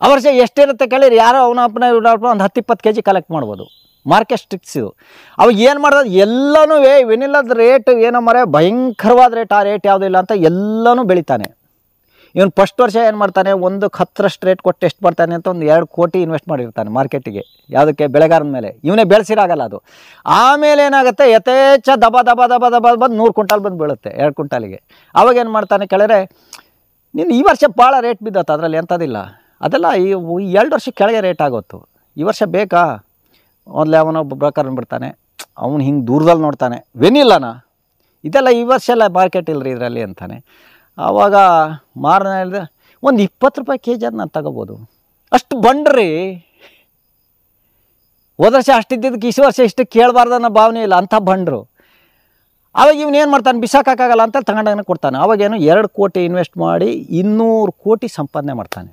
[SPEAKER 1] ಆ ವರ್ಷ ಎಷ್ಟಿರುತ್ತೆ ಕೇಳಿರಿ, ಯಾರೋ ಅವನಪ್ಪನ ಒಂದು 10-20 kg ಕಲೆಕ್ಟ್ ಮಾಡ್ಬೋದು. ಮಾರ್ಕೆಟ್ ಸ್ಟ್ರಿಕ್ಸ್ ಇದು. ಅವಾಗ ಏನು ಮಾಡೋದು, ಎಲ್ಲನೂ ವೆನಿಲಾದ ರೇಟ್ ಏನೋ ಮರೆ ಭಯಂಕರವಾದ ರೇಟ್, ಆ ರೇಟ್ ಯಾವುದೂ ಇಲ್ಲ ಅಂತ ಎಲ್ಲನೂ ಬೆಳಿತಾನೆ. ಇವನು ಫಸ್ಟ್ ವರ್ಷ ಏನು ಮಾಡ್ತಾನೆ, 1/10 ರೇಟ್ ಕೊಟ್ಟು ಎಷ್ಟು ಮಾಡ್ತಾನೆ ಅಂತ ಒಂದು 2 ಕೋಟಿ ಇನ್ವೆಸ್ಟ್ ಮಾಡಿರ್ತಾನೆ ಮಾರ್ಕೆಟಿಗೆ. ಯಾವುದಕ್ಕೆ? ಬೆಳೆಗಾರನ ಮೇಲೆ. ಇವನೇ ಬೆಳೆಸಿರಾಗಲ್ಲ ಅದು. ಆಮೇಲೆ ಏನಾಗುತ್ತೆ, ಯಥೇಚ್ಛ ದಬ ದಬ ದಬ ದಬ ಬಂದು 100 ಕ್ವಿಂಟಾಲ್ ಬಂದು ಬೀಳುತ್ತೆ 2 ಕ್ವಿಂಟಾಲಿಗೆ. ಅವಾಗ ಏನು ಮಾಡ್ತಾನೆ ಕೇಳಿದ್ರೆ, ನೀನು ಈ ವರ್ಷ ಭಾಳ ರೇಟ್ ಬಿದ್ದತ್ತು, ಅದರಲ್ಲಿ ಎಂಥದಿಲ್ಲ, ಅದೆಲ್ಲ ಈ 2 ವರ್ಷ ಕೆಳಗೆ ರೇಟ್ ಆಗೋತ್ತು. ಈ ವರ್ಷ ಬೇಕಾ? ಮೊದಲೇ ಅವನೊಬ್ಬ ಬ್ರೋಕರ್ನ ಬಿಡ್ತಾನೆ, ಅವನು ಹಿಂಗೆ ದೂರದಲ್ಲಿ ನೋಡ್ತಾನೆ, ವೆನಿಲಾನ ಇದೆಲ್ಲ ಈ ವರ್ಷ ಎಲ್ಲ ಮಾರ್ಕೆಟ್ ಇಲ್ಲರಿ ಇದರಲ್ಲಿ ಅಂತಾನೆ. ಆವಾಗ ಮಾರನೇ ಹೇಳಿದೆ, ಒಂದು 20 ರೂಪಾಯಿ ಕೆ ಜಿ ಅದು ನಾನು ತಗೋಬೋದು. ಅಷ್ಟು ಬಂಡ್ರಿ. ಹೋದ ವರ್ಷ ಅಷ್ಟಿದ್ದಕ್ಕೆ ಈ ವರ್ಷ ಇಷ್ಟು ಕೇಳಬಾರ್ದು ಅನ್ನೋ ಭಾವನೆ ಇಲ್ಲ, ಅಂಥ ಬಂಡ್ರು. ಆವಾಗ ಇವನೇನು ಮಾಡ್ತಾನೆ, ಬಿಸಾಕಾಗಲ್ಲ ಅಂತ ತಗೊಂಡಾಗ ಕೊಡ್ತಾನೆ. ಅವಾಗೇನು 2 ಕೋಟಿ ಇನ್ವೆಸ್ಟ್ ಮಾಡಿ 200 ಕೋಟಿ ಸಂಪಾದನೆ ಮಾಡ್ತಾನೆ,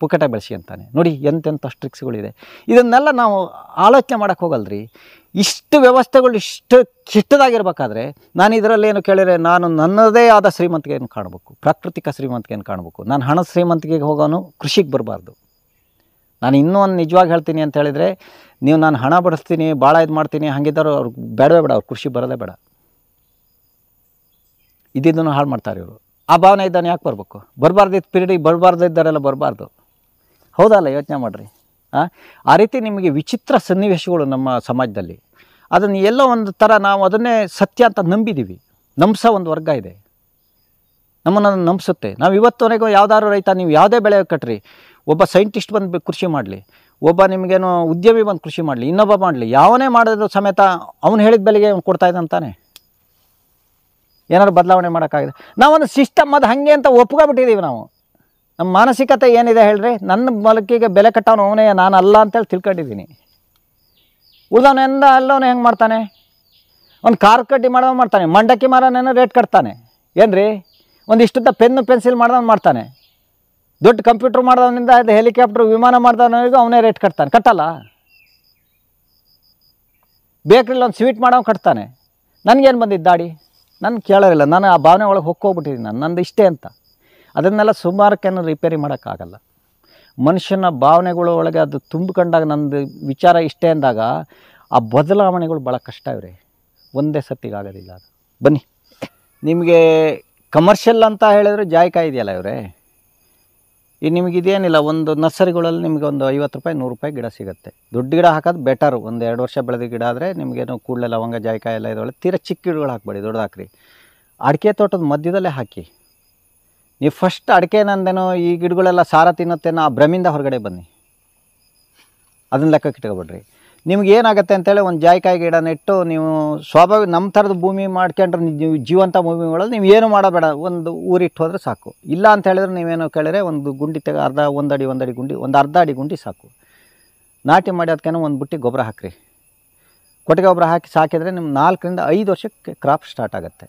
[SPEAKER 1] ಪುಕ್ಕಟ ಬೆಳೆಸಿ ಅಂತಾನೆ. ನೋಡಿ ಎಂತೆಂಥ ಸ್ಟ್ರಿಕ್ಸ್ಗಳಿದೆ. ಇದನ್ನೆಲ್ಲ ನಾವು ಆಲೋಚನೆ ಮಾಡೋಕ್ಕೆ ಹೋಗಲ್ರಿ. ಇಷ್ಟು ವ್ಯವಸ್ಥೆಗಳು ಇಷ್ಟು ಕೆಟ್ಟದಾಗಿರ್ಬೇಕಾದ್ರೆ ನಾನು ಇದರಲ್ಲಿ ಏನು ಕೇಳಿದರೆ, ನಾನು ನನ್ನದೇ ಆದ ಶ್ರೀಮಂತಿಕೆಯನ್ನು ಕಾಣಬೇಕು, ಪ್ರಾಕೃತಿಕ ಶ್ರೀಮಂತಿಕೆಯನ್ನು ಕಾಣಬೇಕು. ನಾನು ಹಣದ ಶ್ರೀಮಂತಿಕೆಗೆ ಹೋಗೋನು ಕೃಷಿಗೆ ಬರಬಾರ್ದು. ನಾನು ಇನ್ನೂ ಒಂದು ನಿಜವಾಗಿ ಹೇಳ್ತೀನಿ ಅಂತ ಹೇಳಿದರೆ, ನೀವು ನಾನು ಹಣ ಬಡಿಸ್ತೀನಿ, ಭಾಳ ಇದು ಮಾಡ್ತೀನಿ ಹಾಗಿದ್ದರು ಅವ್ರಿಗೆ ಬೇಡವೇ ಬೇಡ, ಅವ್ರು ಕೃಷಿ ಬರೋದೇ ಬೇಡ. ಇದನ್ನು ಹಾಳು ಮಾಡ್ತಾರೆ ಇವರು. ಆ ಭಾವನೆ ಇದ್ದಾನೆ ಯಾಕೆ ಬರಬೇಕು? ಬರಬಾರ್ದಿದ್ದ ಪೀರಿಯಡಿಗೆ ಬರಬಾರ್ದಿದ್ದಾರೆಲ್ಲ ಬರಬಾರ್ದು. ಹೌದಲ್ಲ? ಯೋಚನೆ ಮಾಡಿರಿ. ಆ ರೀತಿ ನಿಮಗೆ ವಿಚಿತ್ರ ಸನ್ನಿವೇಶಗಳು ನಮ್ಮ ಸಮಾಜದಲ್ಲಿ. ಅದನ್ನು ಎಲ್ಲೋ ಒಂದು ಥರ ನಾವು ಅದನ್ನೇ ಸತ್ಯ ಅಂತ ನಂಬಿದ್ದೀವಿ. ನಂಬಿಸೋ ಒಂದು ವರ್ಗ ಇದೆ, ನಮ್ಮನ್ನು ನಂಬಿಸುತ್ತೆ. ನಾವು ಇವತ್ತುವರೆಗೂ ಯಾವುದಾದ್ರು ರೈತ, ನೀವು ಯಾವುದೇ ಬೆಳೆ ಕಟ್ರಿ, ಒಬ್ಬ ಸೈಂಟಿಸ್ಟ್ ಬಂದು ಕೃಷಿ ಮಾಡಲಿ, ಒಬ್ಬ ನಿಮಗೇನು ಉದ್ಯಮಿ ಬಂದು ಕೃಷಿ ಮಾಡಲಿ, ಇನ್ನೊಬ್ಬ ಮಾಡಲಿ, ಯಾವನೇ ಮಾಡಿದ್ರು ಸಮೇತ ಅವನು ಹೇಳಿದ ಬೆಲೆಗೆ ಅವ್ನು ಕೊಡ್ತಾ ಇದ್ದಂತಾನೆ. ಏನಾದ್ರು ಬದಲಾವಣೆ ಮಾಡೋಕ್ಕಾಗಿದೆ? ನಾವೊಂದು ಸಿಸ್ಟಮ್ ಅದು ಹಾಗೆ ಅಂತ ಒಪ್ಕೊಬಿಟ್ಟಿದ್ದೀವಿ ನಾವು. ನಮ್ಮ ಮಾನಸಿಕತೆ ಏನಿದೆ ಹೇಳ್ರಿ, ನನ್ನ ಬಲಕಿಗೆ ಬೆಲೆ ಕಟ್ಟವನು ಅವನೇ, ನಾನು ಅಲ್ಲ ಅಂತೇಳಿ ತಿಳ್ಕೊಂಡಿದ್ದೀನಿ. ಉಳ್ದವನೆಲ್ಲ ಅಲ್ಲವನು ಹೆಂಗೆ ಮಾಡ್ತಾನೆ? ಒಂದು ಕಾರ್ ಕಡ್ಡಿ ಮಾಡೋನು ಮಾಡ್ತಾನೆ, ಮಂಡಕ್ಕಿ ಮಾರೋನೇನೋ ರೇಟ್ ಕಟ್ತಾನೆ ಏನು ರೀ. ಒಂದಿಷ್ಟುದ್ದ ಪೆನ್ನು ಪೆನ್ಸಿಲ್ ಮಾಡ್ದವ್ನು ಮಾಡ್ತಾನೆ, ದೊಡ್ಡ ಕಂಪ್ಯೂಟ್ರ್ ಮಾಡಿದವನಿಂದ ಅದು ಹೆಲಿಕಾಪ್ಟ್ರ್ ವಿಮಾನ ಮಾಡಿದವನಿಗೂ ಅವನೇ ರೇಟ್ ಕಟ್ತಾನೆ. ಕಟ್ಟಲ್ಲ? ಬೇಕ್ರಿಲಿ ಒಂದು ಸ್ವೀಟ್ ಮಾಡೋನು ಕಟ್ತಾನೆ. ನನಗೇನು ಬಂದಿದ್ದು ದಾಡಿ? ನಾನು ಕೇಳೋರಿಲ್ಲ, ನಾನು ಆ ಭಾವನೆ ಒಳಗೆ ಹೊಕ್ಕೋಗ್ಬಿಟ್ಟಿದ್ದೀನಿ. ನಂದು ಇಷ್ಟೇ ಅಂತ. ಅದನ್ನೆಲ್ಲ ಸುಮಾರಕ್ಕೇನು ರಿಪೇರಿ ಮಾಡೋಕ್ಕಾಗಲ್ಲ. ಮನುಷ್ಯನ ಭಾವನೆಗಳು ಒಳಗೆ ಅದು ತುಂಬಿಕೊಂಡಾಗ ನಂದು ವಿಚಾರ ಇಷ್ಟೇ ಅಂದಾಗ ಆ ಬದಲಾವಣೆಗಳು ಭಾಳ ಕಷ್ಟ ಇವ್ರಿ, ಒಂದೇ ಸತ್ತಿಗಾಗೋದಿಲ್ಲ ಅದು. ಬನ್ನಿ, ನಿಮಗೆ ಕಮರ್ಷಿಯಲ್ ಅಂತ ಹೇಳಿದ್ರೆ ಜಾಯಿಕಾಯಿ ಇದೆಯಲ್ಲ ಇವರೇ, ಈಗ ನಿಮಗಿದೇನಿಲ್ಲ, ಒಂದು ನರ್ಸರಿಗಳಲ್ಲಿ ನಿಮಗೆ ಒಂದು 50 ರೂಪಾಯಿ 100 ರೂಪಾಯಿ ಗಿಡ ಸಿಗುತ್ತೆ. ದೊಡ್ಡ ಗಿಡ ಹಾಕೋದು ಬೆಟರು. ಒಂದು 2 ವರ್ಷ ಬೆಳೆದ ಗಿಡ ಆದರೆ ನಿಮಗೇನು ಕೂಡಲೇ ಲವಂಗ ಜಾಯಿಕಾಯಿ ಎಲ್ಲ ಇದೊಳ್ಳೆ ತೀರ ಚಿಕ್ಕ ಗಿಡಗಳು ಹಾಕಬೇಡಿ, ದೊಡ್ಡದು ಹಾಕ್ರಿ. ಅಡಿಕೆ ತೋಟದ ಮಧ್ಯದಲ್ಲೇ ಹಾಕಿ. ನೀವು ಫಸ್ಟ್ ಅಡಿಕೆ ನಂದೇನೋ ಈ ಗಿಡಗಳೆಲ್ಲ ಸಾರ ತಿನ್ನುತ್ತೇನೋ ಆ ಭ್ರಮಿಂದ ಹೊರಗಡೆ ಬನ್ನಿ, ಅದನ್ನ ಲೆಕ್ಕಕ್ಕೆ ಇಟ್ಕೊಬೇಡ್ರಿ. ನಿಮ್ಗೆ ಏನಾಗುತ್ತೆ ಅಂತೇಳಿ ಒಂದು ಜಾಯಿಕಾಯಿ ಗಿಡ ನೆಟ್ಟು ನೀವು ಸ್ವಾಭಾವಿಕ ನಮ್ಮ ಥರದ ಭೂಮಿ ಮಾಡ್ಕೊಂಡ್ರೆ, ನೀವು ಜೀವಂತ ಭೂಮಿಗಳಲ್ಲಿ ನೀವು ಏನು ಮಾಡಬೇಡ, ಒಂದು ಊರಿಟ್ಟು ಹೋದರೆ ಸಾಕು. ಇಲ್ಲ ಅಂತ ಹೇಳಿದ್ರೆ ನೀವೇನು ಕೇಳಿದ್ರೆ ಒಂದು ಗುಂಡಿ ಒಂದು ಅಡಿ ಗುಂಡಿ, ಒಂದು ಅರ್ಧ ಅಡಿ ಗುಂಡಿ ಸಾಕು. ನಾಟಿ ಮಾಡಿ ಅದಕ್ಕೇನೋ ಒಂದು ಬುಟ್ಟಿ ಗೊಬ್ಬರ ಹಾಕಿರಿ, ಕೊಟ್ಟಿಗೆ ಗೊಬ್ಬರ ಹಾಕಿ ಸಾಕಿದರೆ ನಿಮ್ಮ 4 ರಿಂದ 5 ವರ್ಷಕ್ಕೆ ಕ್ರಾಪ್ ಸ್ಟಾರ್ಟ್ ಆಗುತ್ತೆ.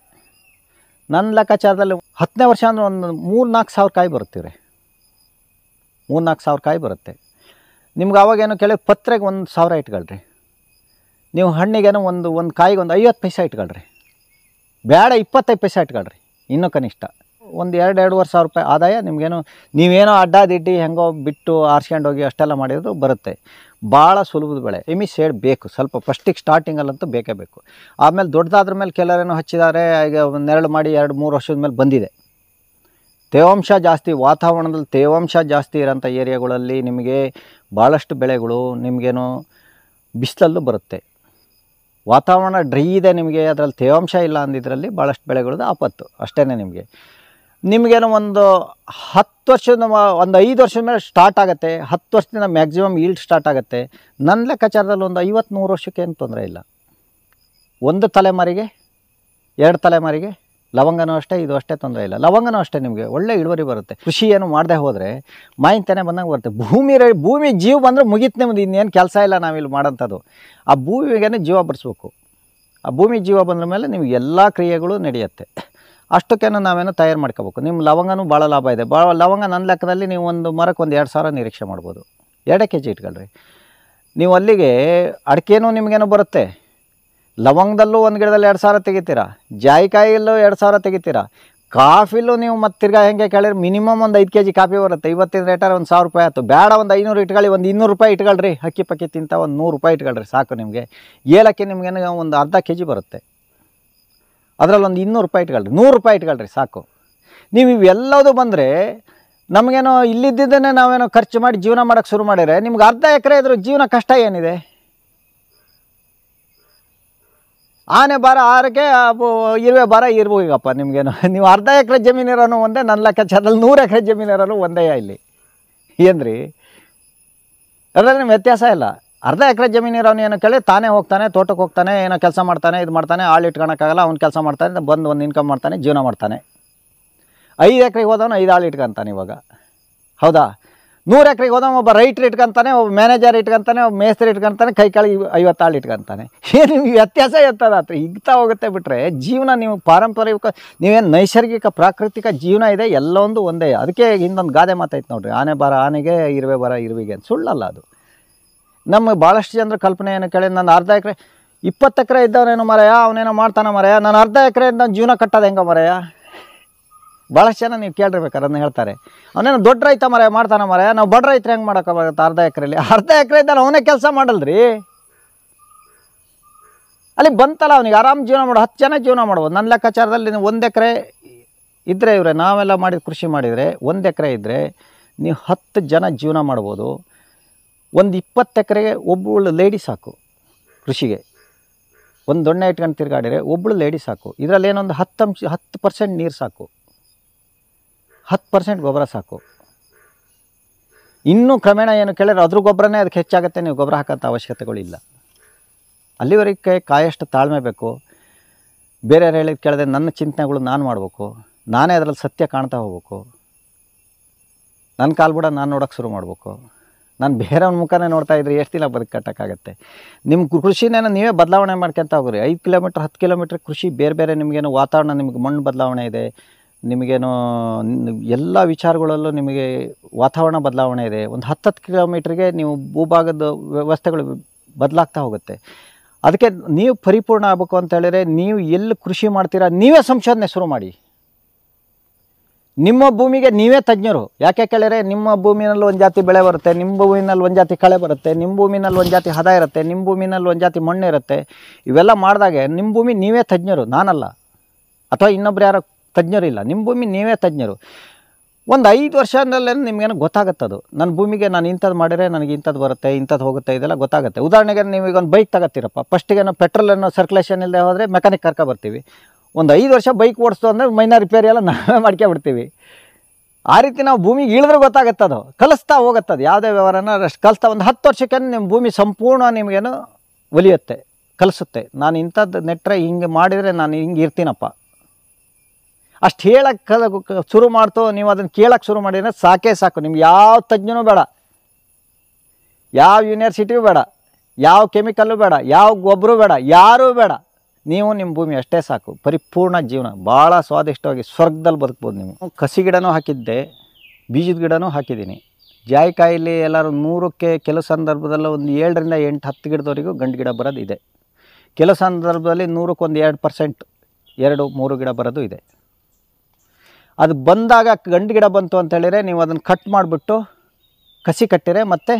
[SPEAKER 1] ನನ್ನ ಲೆಕ್ಕಾಚಾರದಲ್ಲಿ 10ನೇ ವರ್ಷ ಅಂದರೆ ಒಂದು 3-4 ಸಾವಿರ ಕಾಯಿ ಬರುತ್ತೀವ್ರಿ, 3-4 ಸಾವಿರ ಕಾಯಿ ಬರುತ್ತೆ. ನಿಮ್ಗೆ ಅವಾಗೇನು ಕೇಳಿ ಪತ್ರೆಗೆ 1000 ಇಟ್ಕೊಳ್ರಿ. ನೀವು ಹಣ್ಣಿಗೇನೋ ಒಂದು ಕಾಯಿಗೆ ಒಂದು 50 ಪೈಸೆ ಇಟ್ಕೊಳ್ರಿ, ಬೇಡ 25 ಪೈಸೆ ಇಟ್ಕೊಳ್ರಿ, ಇನ್ನೂ ಕನಿಷ್ಠ ಒಂದು 2-2.5 ಸಾವಿರ ರೂಪಾಯಿ ಆದಾಯ ನಿಮಗೇನು, ನೀವೇನೋ ಅಡ್ಡಾದಿಡ್ಡಿ ಹೆಂಗೋ ಬಿಟ್ಟು ಆರ್ಸ್ಕೊಂಡು ಹೋಗಿ ಅಷ್ಟೆಲ್ಲ ಮಾಡಿದ್ರು ಬರುತ್ತೆ. ಭಾಳ ಸುಲಭದ ಬೆಳೆ. ಎಮಿಸೇಡ್ ಬೇಕು ಸ್ವಲ್ಪ, ಫಸ್ಟಿಗೆ ಸ್ಟಾರ್ಟಿಂಗಲ್ಲಂತೂ ಬೇಕೇ ಬೇಕು. ಆಮೇಲೆ ದೊಡ್ಡದಾದ್ರ ಮೇಲೆ ಕೆಲವರೇನೋ ಹಚ್ಚಿದ್ದಾರೆ, ಈಗ ನೆರಳು ಮಾಡಿ 2-3 ವರ್ಷದ ಮೇಲೆ ಬಂದಿದೆ. ತೇವಾಂಶ ಜಾಸ್ತಿ, ವಾತಾವರಣದಲ್ಲಿ ತೇವಾಂಶ ಜಾಸ್ತಿ ಇರೋಂಥ ಏರಿಯಾಗಳಲ್ಲಿ ನಿಮಗೆ ಭಾಳಷ್ಟು ಬೆಳೆಗಳು ನಿಮಗೇನು ಬಿಸಿಲಲ್ಲೂ ಬರುತ್ತೆ. ವಾತಾವರಣ ಡ್ರೈ ಇದೆ ನಿಮಗೆ, ಅದರಲ್ಲಿ ತೇವಾಂಶ ಇಲ್ಲ ಅಂದಿದ್ರಲ್ಲಿ ಭಾಳಷ್ಟು ಬೆಳೆಗಳದ್ದು ಆಪತ್ತು ಅಷ್ಟೇ. ನಿಮಗೇನೋ ಒಂದು 10 ವರ್ಷದ ಒಂದು 5 ವರ್ಷದ ಮೇಲೆ ಸ್ಟಾರ್ಟ್ ಆಗುತ್ತೆ. 10 ವರ್ಷದಿಂದ ಮ್ಯಾಕ್ಸಿಮಮ್ ಈಲ್ಡ್ ಸ್ಟಾರ್ಟ್ ಆಗುತ್ತೆ. ನನ್ನ ಲೆಕ್ಕಾಚಾರದಲ್ಲಿ ಒಂದು 50-100 ವರ್ಷಕ್ಕೆ ಏನು ತೊಂದರೆ ಇಲ್ಲ. 1 ತಲೆಮಾರಿಗೆ 2 ತಲೆಮಾರಿಗೆ ಲವಂಗನೂ ಅಷ್ಟೇ, ಇದು ಅಷ್ಟೇ ತೊಂದರೆ ಇಲ್ಲ. ಲವಂಗನೂ ಅಷ್ಟೇ ನಿಮಗೆ ಒಳ್ಳೆ ಇಳುವರಿ ಬರುತ್ತೆ. ಕೃಷಿ ಏನು ಮಾಡದೆ ಹೋದರೆ ಮಾಹಿತಿನೇ ಬಂದಂಗೆ ಬರುತ್ತೆ. ಭೂಮಿ ಜೀವ ಬಂದರೆ ಮುಗೀತು ನಿಮ್ಮದು, ಇನ್ನೇನು ಕೆಲಸ ಇಲ್ಲ ನಾವಿಲ್ಲಿ ಮಾಡೋಂಥದ್ದು. ಆ ಭೂಮಿಗೇನೆ ಜೀವ ಬರೆಸ್ಬೇಕು. ಆ ಭೂಮಿ ಜೀವ ಬಂದ ಮೇಲೆ ನಿಮಗೆ ಎಲ್ಲ ಕ್ರಿಯೆಗಳು ನಡೆಯುತ್ತೆ. ಅಷ್ಟಕ್ಕೇನು ನಾವೇನೋ ತಯಾರು ಮಾಡ್ಕೋಬೇಕು. ನಿಮ್ಮ ಲವಂಗನೂ ಭಾಳ ಲಾಭ ಇದೆ. ಲವಂಗ ನನ್ನ ಲೆಕ್ಕದಲ್ಲಿ ನೀವು ಒಂದು ಮರಕ್ಕೆ ಒಂದು 2,000 ನಿರೀಕ್ಷೆ ಮಾಡ್ಬೋದು. 2 kg ಇಟ್ಕೊಳ್ರಿ ನೀವು. ಅಲ್ಲಿಗೆ ಅಡಿಕೆನೂ ನಿಮಗೇನೋ ಬರುತ್ತೆ. ಲವಂಗದಲ್ಲೂ ಒಂದು ಗಿಡದಲ್ಲಿ 2,000 ತೆಗಿತೀರಾ, ಜಾಯಿಕಾಯಲ್ಲೂ 2,000 ತೆಗಿತೀರಾ. ಕಾಫಿಲೂ ನೀವು ಮತ್ತೆ ತಿರ್ಗಾ ಹೆಂಗೆ ಕೇಳಿದ್ರೆ ಮಿನಿಮಮ್ ಒಂದು 5 kg ಕಾಫಿ ಬರುತ್ತೆ. ಇವತ್ತಿನ ರೇಟಾರೆ ಒಂದು 1,000 ರೂಪಾಯಿ ಆಯ್ತು. ಬೇಡ ಒಂದು 500 ಇಟ್ಕೊಳ್ಳಿ, ಒಂದು 200 ರೂಪಾಯಿ ಇಟ್ಕೊಳ್ರಿ. ಹಕ್ಕಿ ಪಕ್ಕಿ ತಿಂತ ಒಂದು 100 ರೂಪಾಯಿ ಇಟ್ಕೊಳ್ರಿ ಸಾಕು ನಿಮಗೆ. ಏಲಕ್ಕಿ ನಿಮಗೇನು ಒಂದು ಅರ್ಧ kg ಬರುತ್ತೆ. ಅದರಲ್ಲಿ ಒಂದು 200 ರೂಪಾಯಿ ಇಟ್ಕೊಳ್ರಿ, 100 ರೂಪಾಯಿ ಇಟ್ಕೊಳ್ರಿ ಸಾಕು. ನೀವು ಇವೆಲ್ಲದು ಬಂದರೆ ನಮಗೇನೋ ಇಲ್ಲಿದ್ದನ್ನೇ ನಾವೇನೋ ಖರ್ಚು ಮಾಡಿ ಜೀವನ ಮಾಡೋಕ್ಕೆ ಶುರು ಮಾಡಿದರೆ ನಿಮ್ಗೆ ಅರ್ಧ ಎಕರೆ ಇದ್ರೂ ಜೀವನ ಕಷ್ಟ ಏನಿದೆ? ಆನೆ ಭಾರ ಆರಕ್ಕೆ ಇರುವೆ ಭಾರ ಇರ್ಬೋಗಪ್ಪ ನಿಮಗೇನು. ನೀವು ಅರ್ಧ ಎಕರೆ ಜಮೀನಿರೋನು ಒಂದೇ, ನನ್ನ ಲೆಕ್ಕಾಚಾರದಲ್ಲಿ 100 ಎಕರೆ ಜಮೀನಿರೋನು ಒಂದೇ ಇಲ್ಲಿ. ಏನ್ರಿ ಅದರಲ್ಲಿ ನಿಮ್ಮ ವ್ಯತ್ಯಾಸ ಇಲ್ಲ. ಅರ್ಧ ಎಕರೆ ಜಮೀನಿರೋನು ಏನೋ ಕೇಳಿ ತಾನೇ ಹೋಗ್ತಾನೆ, ತೋಟಕ್ಕೆ ಹೋಗ್ತಾನೆ, ಏನೋ ಕೆಲಸ ಮಾಡ್ತಾನೆ, ಇದು ಮಾಡ್ತಾನೆ, ಆಳು ಇಟ್ಕೊಳಕ್ಕಾಗಲ್ಲ. ಅವ್ನು ಕೆಲಸ ಮಾಡ್ತಾನೆ, ಬಂದು ಒಂದು ಇನ್ಕಮ್ ಮಾಡ್ತಾನೆ, ಜೀವನ ಮಾಡ್ತಾನೆ. 5 ಎಕರೆಗೆ ಹೋದವನು 5 ಆಳು ಇಟ್ಕೊತಾನೆ ಇವಾಗ, ಹೌದಾ? 100 ಎಕರೆಗೆ ಹೋದವ ಒಬ್ಬ ರೈಟ್ರ್ ಇಟ್ಕೊತಾನೆ, ಒಬ್ಬ ಮ್ಯಾನೇಜರ್ ಇಟ್ಕೊತಾನೆ, ಒಬ್ಬ ಮೇಸ್ತ್ರಿ ಇಟ್ಕೊತಾನೆ, ಕೈ ಕೆಳಗೆ 50 ಆಳು ಇಟ್ಕೊತಾನೆ. ಏನು ನಿಮ್ಗೆ ವ್ಯತ್ಯಾಸ ಇರ್ತದಾತ್ರ ಹಿಗ್ತಾ ಹೋಗುತ್ತೆ. ಬಿಟ್ಟರೆ ಜೀವನ ನೀವು ಪಾರಂಪರಿಕ, ನೀವೇನು ನೈಸರ್ಗಿಕ ಪ್ರಾಕೃತಿಕ ಜೀವನ ಇದೆ, ಎಲ್ಲೊಂದು ಒಂದೇ. ಅದಕ್ಕೆ ಹಿಂದೊಂದು ಗಾದೆ ಮಾತಾಯ್ತು ನೋಡ್ರಿ, ಆನೆ ಭಾರ ಆನೆಗೆ, ಇರುವೆ ಭಾರ ಇರುವಿಗೆ ಅಂತ. ಸುಳ್ಳಲ್ಲ ಅದು. ನಮಗೆ ಭಾಳಷ್ಟು ಜನರ ಕಲ್ಪನೆ ಏನು ಕೇಳಿ, ನಾನು ಅರ್ಧ ಎಕರೆ 20 ಎಕರೆ ಇದ್ದವನೇನು ಮರೆಯ, ಅವನೇನೋ ಮಾಡ್ತಾನೆ ಮರೆಯ, ನಾನು ಅರ್ಧ ಎಕರೆಯಿಂದ ಜೀವನ ಕಟ್ಟೋದು ಹೆಂಗೆ ಮರೆಯ? ಭಾಳಷ್ಟು ಜನ ನೀವು ಕೇಳಿರ್ಬೇಕಾರೆ ಅದನ್ನ ಹೇಳ್ತಾರೆ. ಅವನೇನೋ ದೊಡ್ಡ ರೈತ ಮರೆಯ ಮಾಡ್ತಾನೆ ಮರೆಯ, ನಾವು ಬಡ ರೈತರು ಹೆಂಗೆ ಮಾಡೋಕ್ಕಾಗುತ್ತೆ ಅರ್ಧ ಎಕರೆಯಲ್ಲಿ? ಅರ್ಧ ಎಕರೆ ಇದ್ದಲ್ಲಿ ಅವನೇ ಕೆಲಸ ಮಾಡಲ್ರಿ. ಅಲ್ಲಿ ಬಂತಲ್ಲ ಅವನಿಗೆ ಆರಾಮ್ ಜೀವನ ಮಾಡೋ 10 ಜನ ಜೀವನ ಮಾಡ್ಬೋದು. ನನ್ನ ಲೆಕ್ಕಾಚಾರದಲ್ಲಿ 1 ಎಕರೆ ಇದ್ದರೆ ಇವರೇ ನಾವೆಲ್ಲ ಮಾಡಿದ ಕೃಷಿ ಮಾಡಿದರೆ 1 ಎಕರೆ ಇದ್ದರೆ ನೀವು 10 ಜನ ಜೀವನ ಮಾಡ್ಬೋದು. ಒಂದು 20 ಎಕರೆಗೆ ಒಬ್ಬಳು ಲೇಡಿ ಸಾಕು ಕೃಷಿಗೆ. ಒಂದು ದೊಣ್ಣೆ ಇಟ್ಕೊಂಡು ತಿರುಗಾಡಿದರೆ ಒಬ್ಬಳು ಲೇಡಿ ಸಾಕು. ಇದರಲ್ಲಿ ಏನೊಂದು 10% ನೀರು ಸಾಕು, 10% ಗೊಬ್ಬರ ಸಾಕು. ಇನ್ನೂ ಕ್ರಮೇಣ ಏನು ಕೇಳಿದ್ರೆ ಅದ್ರ ಗೊಬ್ಬರನೇ ಅದಕ್ಕೆ ಹೆಚ್ಚಾಗುತ್ತೆ. ನೀವು ಗೊಬ್ಬರ ಹಾಕೋಂಥ ಅವಶ್ಯಕತೆಗಳಿಲ್ಲ. ಅಲ್ಲಿವರೆಗೆ ಕಾಯಷ್ಟು ತಾಳ್ಮೆ ಬೇಕು. ಬೇರೆಯವ್ರು ಹೇಳಿದ್ದು ಕೇಳಿದ್ರೆ ನನ್ನ ಚಿಂತನೆಗಳು ನಾನು ಮಾಡಬೇಕು, ನಾನೇ ಅದರಲ್ಲಿ ಸತ್ಯ ಕಾಣ್ತಾ ಹೋಗ್ಬೇಕು. ನನ್ನ ಕಾಲ್ಬುಡ ನಾನು ನೋಡೋಕ್ಕೆ ಶುರು ಮಾಡಬೇಕು. ನಾನು ಬೇರೆಯವ್ನ ಮುಖನೇ ನೋಡ್ತಾ ಇದ್ರೆ ಎಷ್ಟು ದಿನ ಬದುಕು ಕಟ್ಟೋಕ್ಕಾಗತ್ತೆ? ನಿಮ್ಮ ಕೃಷಿನೇನೋ ನೀವೇ ಬದಲಾವಣೆ ಮಾಡ್ಕೊತ ಹೋಗ್ರಿ. 5 ಕಿಲೋಮೀಟ್ರ್ 10 ಕಿಲೋಮೀಟ್ರ್ ಕೃಷಿ ಬೇರೆ ಬೇರೆ. ನಿಮಗೇನು ವಾತಾವರಣ, ನಿಮಗೆ ಮಣ್ಣು ಬದಲಾವಣೆ ಇದೆ, ನಿಮಗೇನೋ ಎಲ್ಲ ವಿಚಾರಗಳಲ್ಲೂ ನಿಮಗೆ ವಾತಾವರಣ ಬದಲಾವಣೆ ಇದೆ. ಒಂದು 10 ಕಿಲೋಮೀಟ್ರಿಗೆ ನೀವು ಭೂಭಾಗದ ವ್ಯವಸ್ಥೆಗಳು ಬದಲಾಗ್ತಾ ಹೋಗುತ್ತೆ. ಅದಕ್ಕೆ ನೀವು ಪರಿಪೂರ್ಣ ಆಗಬೇಕು ಅಂತ ಹೇಳಿದರೆ ನೀವು ಎಲ್ಲಿ ಕೃಷಿ ಮಾಡ್ತೀರಾ ನೀವೇ ಸಂಶೋಧನೆ ಶುರು ಮಾಡಿ. ನಿಮ್ಮ ಭೂಮಿಗೆ ನೀವೇ ತಜ್ಞರು. ಯಾಕೆ ಕೇಳಿದರೆ ನಿಮ್ಮ ಭೂಮಿನಲ್ಲಿ ಒಂದು ಜಾತಿ ಬೆಳೆ ಬರುತ್ತೆ, ನಿಮ್ಮ ಭೂಮಿನಲ್ಲಿ ಒಂದು ಜಾತಿ ಕಳೆ ಬರುತ್ತೆ, ನಿಮ್ಮ ಭೂಮಿನಲ್ಲಿ ಒಂದು ಜಾತಿ ಹದ ಇರುತ್ತೆ, ನಿಮ್ಮ ಭೂಮಿನಲ್ಲಿ ಒಂದು ಜಾತಿ ಮಣ್ಣು ಇರುತ್ತೆ. ಇವೆಲ್ಲ ಮಾಡಿದಾಗೆ ನಿಮ್ಮ ಭೂಮಿ ನೀವೇ ತಜ್ಞರು, ನಾನಲ್ಲ, ಅಥವಾ ಇನ್ನೊಬ್ರು ಯಾರೋ ತಜ್ಞರಿಲ್ಲ. ನಿಮ್ಮ ಭೂಮಿ ನೀವೇ ತಜ್ಞರು. ಒಂದು 5 ವರ್ಷದಲ್ಲೇ ನಿಮಗೇನು ಗೊತ್ತಾಗುತ್ತದು. ನನ್ನ ಭೂಮಿಗೆ ನಾನು ಇಂಥದ್ದು ಮಾಡಿದರೆ ನನಗೆ ಇಂಥದ್ದು ಬರುತ್ತೆ, ಇಂಥದ್ದು ಹೋಗುತ್ತೆ, ಇದೆಲ್ಲ ಗೊತ್ತಾಗುತ್ತೆ. ಉದಾಹರಣೆಗೆ ನೀವೀಗ ಒಂದು ಬೈಕ್ ತಗೋತೀರಪ್ಪ, ಫಸ್ಟಿಗೆ ಪೆಟ್ರೋಲನ್ನು ಸರ್ಕ್ಯುಲೇಷನ್ ಇಲ್ಲದೆ ಹೋದರೆ ಮೆಕ್ಯಾನಿಕ್ ಕರ್ಕೊಬರ್ತೀವಿ. ಒಂದು 5 ವರ್ಷ ಬೈಕ್ ಓಡಿಸ್ತು ಅಂದರೆ ಮೈನಾ ರಿಪೇರಿ ಎಲ್ಲ ನಾವೇ ಮಾಡ್ಕೊಬಿಡ್ತೀವಿ. ಆ ರೀತಿ ನಾವು ಭೂಮಿಗೆ ಇಳಿದ್ರೆ ಗೊತ್ತಾಗುತ್ತದು, ಕಲಿಸ್ತಾ ಹೋಗುತ್ತದೆ. ಯಾವುದೇ ವ್ಯವಹಾರನ ಅಷ್ಟು ಕಲಿಸ್ತಾ ಒಂದು 10 ವರ್ಷಕ್ಕೆ ನಿಮ್ಮ ಭೂಮಿ ಸಂಪೂರ್ಣ ನಿಮಗೇನು ಒಲಿಯುತ್ತೆ, ಕಲಿಸುತ್ತೆ. ನಾನು ಇಂಥದ್ದು ನೆಟ್ಟರೆ ಹಿಂಗೆ ಮಾಡಿದರೆ ನಾನು ಹಿಂಗೆ ಇರ್ತೀನಪ್ಪ ಅಷ್ಟು ಹೇಳಕ್ಕೆ ಶುರು ಮಾಡ್ತು. ನೀವು ಅದನ್ನು ಕೇಳೋಕ್ಕೆ ಶುರು ಮಾಡಿದರೆ ಸಾಕೇ ಸಾಕು. ನಿಮ್ಗೆ ಯಾವ ತಜ್ಞನೂ ಬೇಡ, ಯಾವ ಯೂನಿವರ್ಸಿಟಿಯೂ ಬೇಡ, ಯಾವ ಕೆಮಿಕಲ್ಲು ಬೇಡ, ಯಾವ ಗೊಬ್ಬರ ಬೇಡ, ಯಾರೂ ಬೇಡ. ನೀವು ನಿಮ್ಮ ಭೂಮಿ ಅಷ್ಟೇ ಸಾಕು. ಪರಿಪೂರ್ಣ ಜೀವನ ಭಾಳ ಸ್ವಾದಿಷ್ಟವಾಗಿ ಸ್ವರ್ಗದಲ್ಲಿ ಬದುಕ್ಬೋದು. ನೀವು ಕಸಿ ಗಿಡನೂ ಹಾಕಿದ್ದೆ, ಬೀಜದ ಗಿಡನೂ ಹಾಕಿದ್ದೀನಿ. ಜಾಯಿಕಾಯಲ್ಲಿ ಎಲ್ಲರೂ 100ಕ್ಕೆ ಕೆಲವು ಸಂದರ್ಭದಲ್ಲಿ ಒಂದು 7ರಿಂದ 8, 10 ಗಿಡದವರೆಗೂ ಗಂಡು ಗಿಡ ಬರೋದು ಇದೆ. ಕೆಲವು ಸಂದರ್ಭದಲ್ಲಿ 100ಕ್ಕೆ ಒಂದು 2%, 2-3 ಗಿಡ ಬರೋದು ಇದೆ. ಅದು ಬಂದಾಗ ಗಂಡು ಗಿಡ ಬಂತು ಅಂತ ಹೇಳಿದರೆ ನೀವು ಅದನ್ನು ಕಟ್ ಮಾಡಿಬಿಟ್ಟು ಕಸಿ ಕಟ್ಟಿರೆ ಮತ್ತು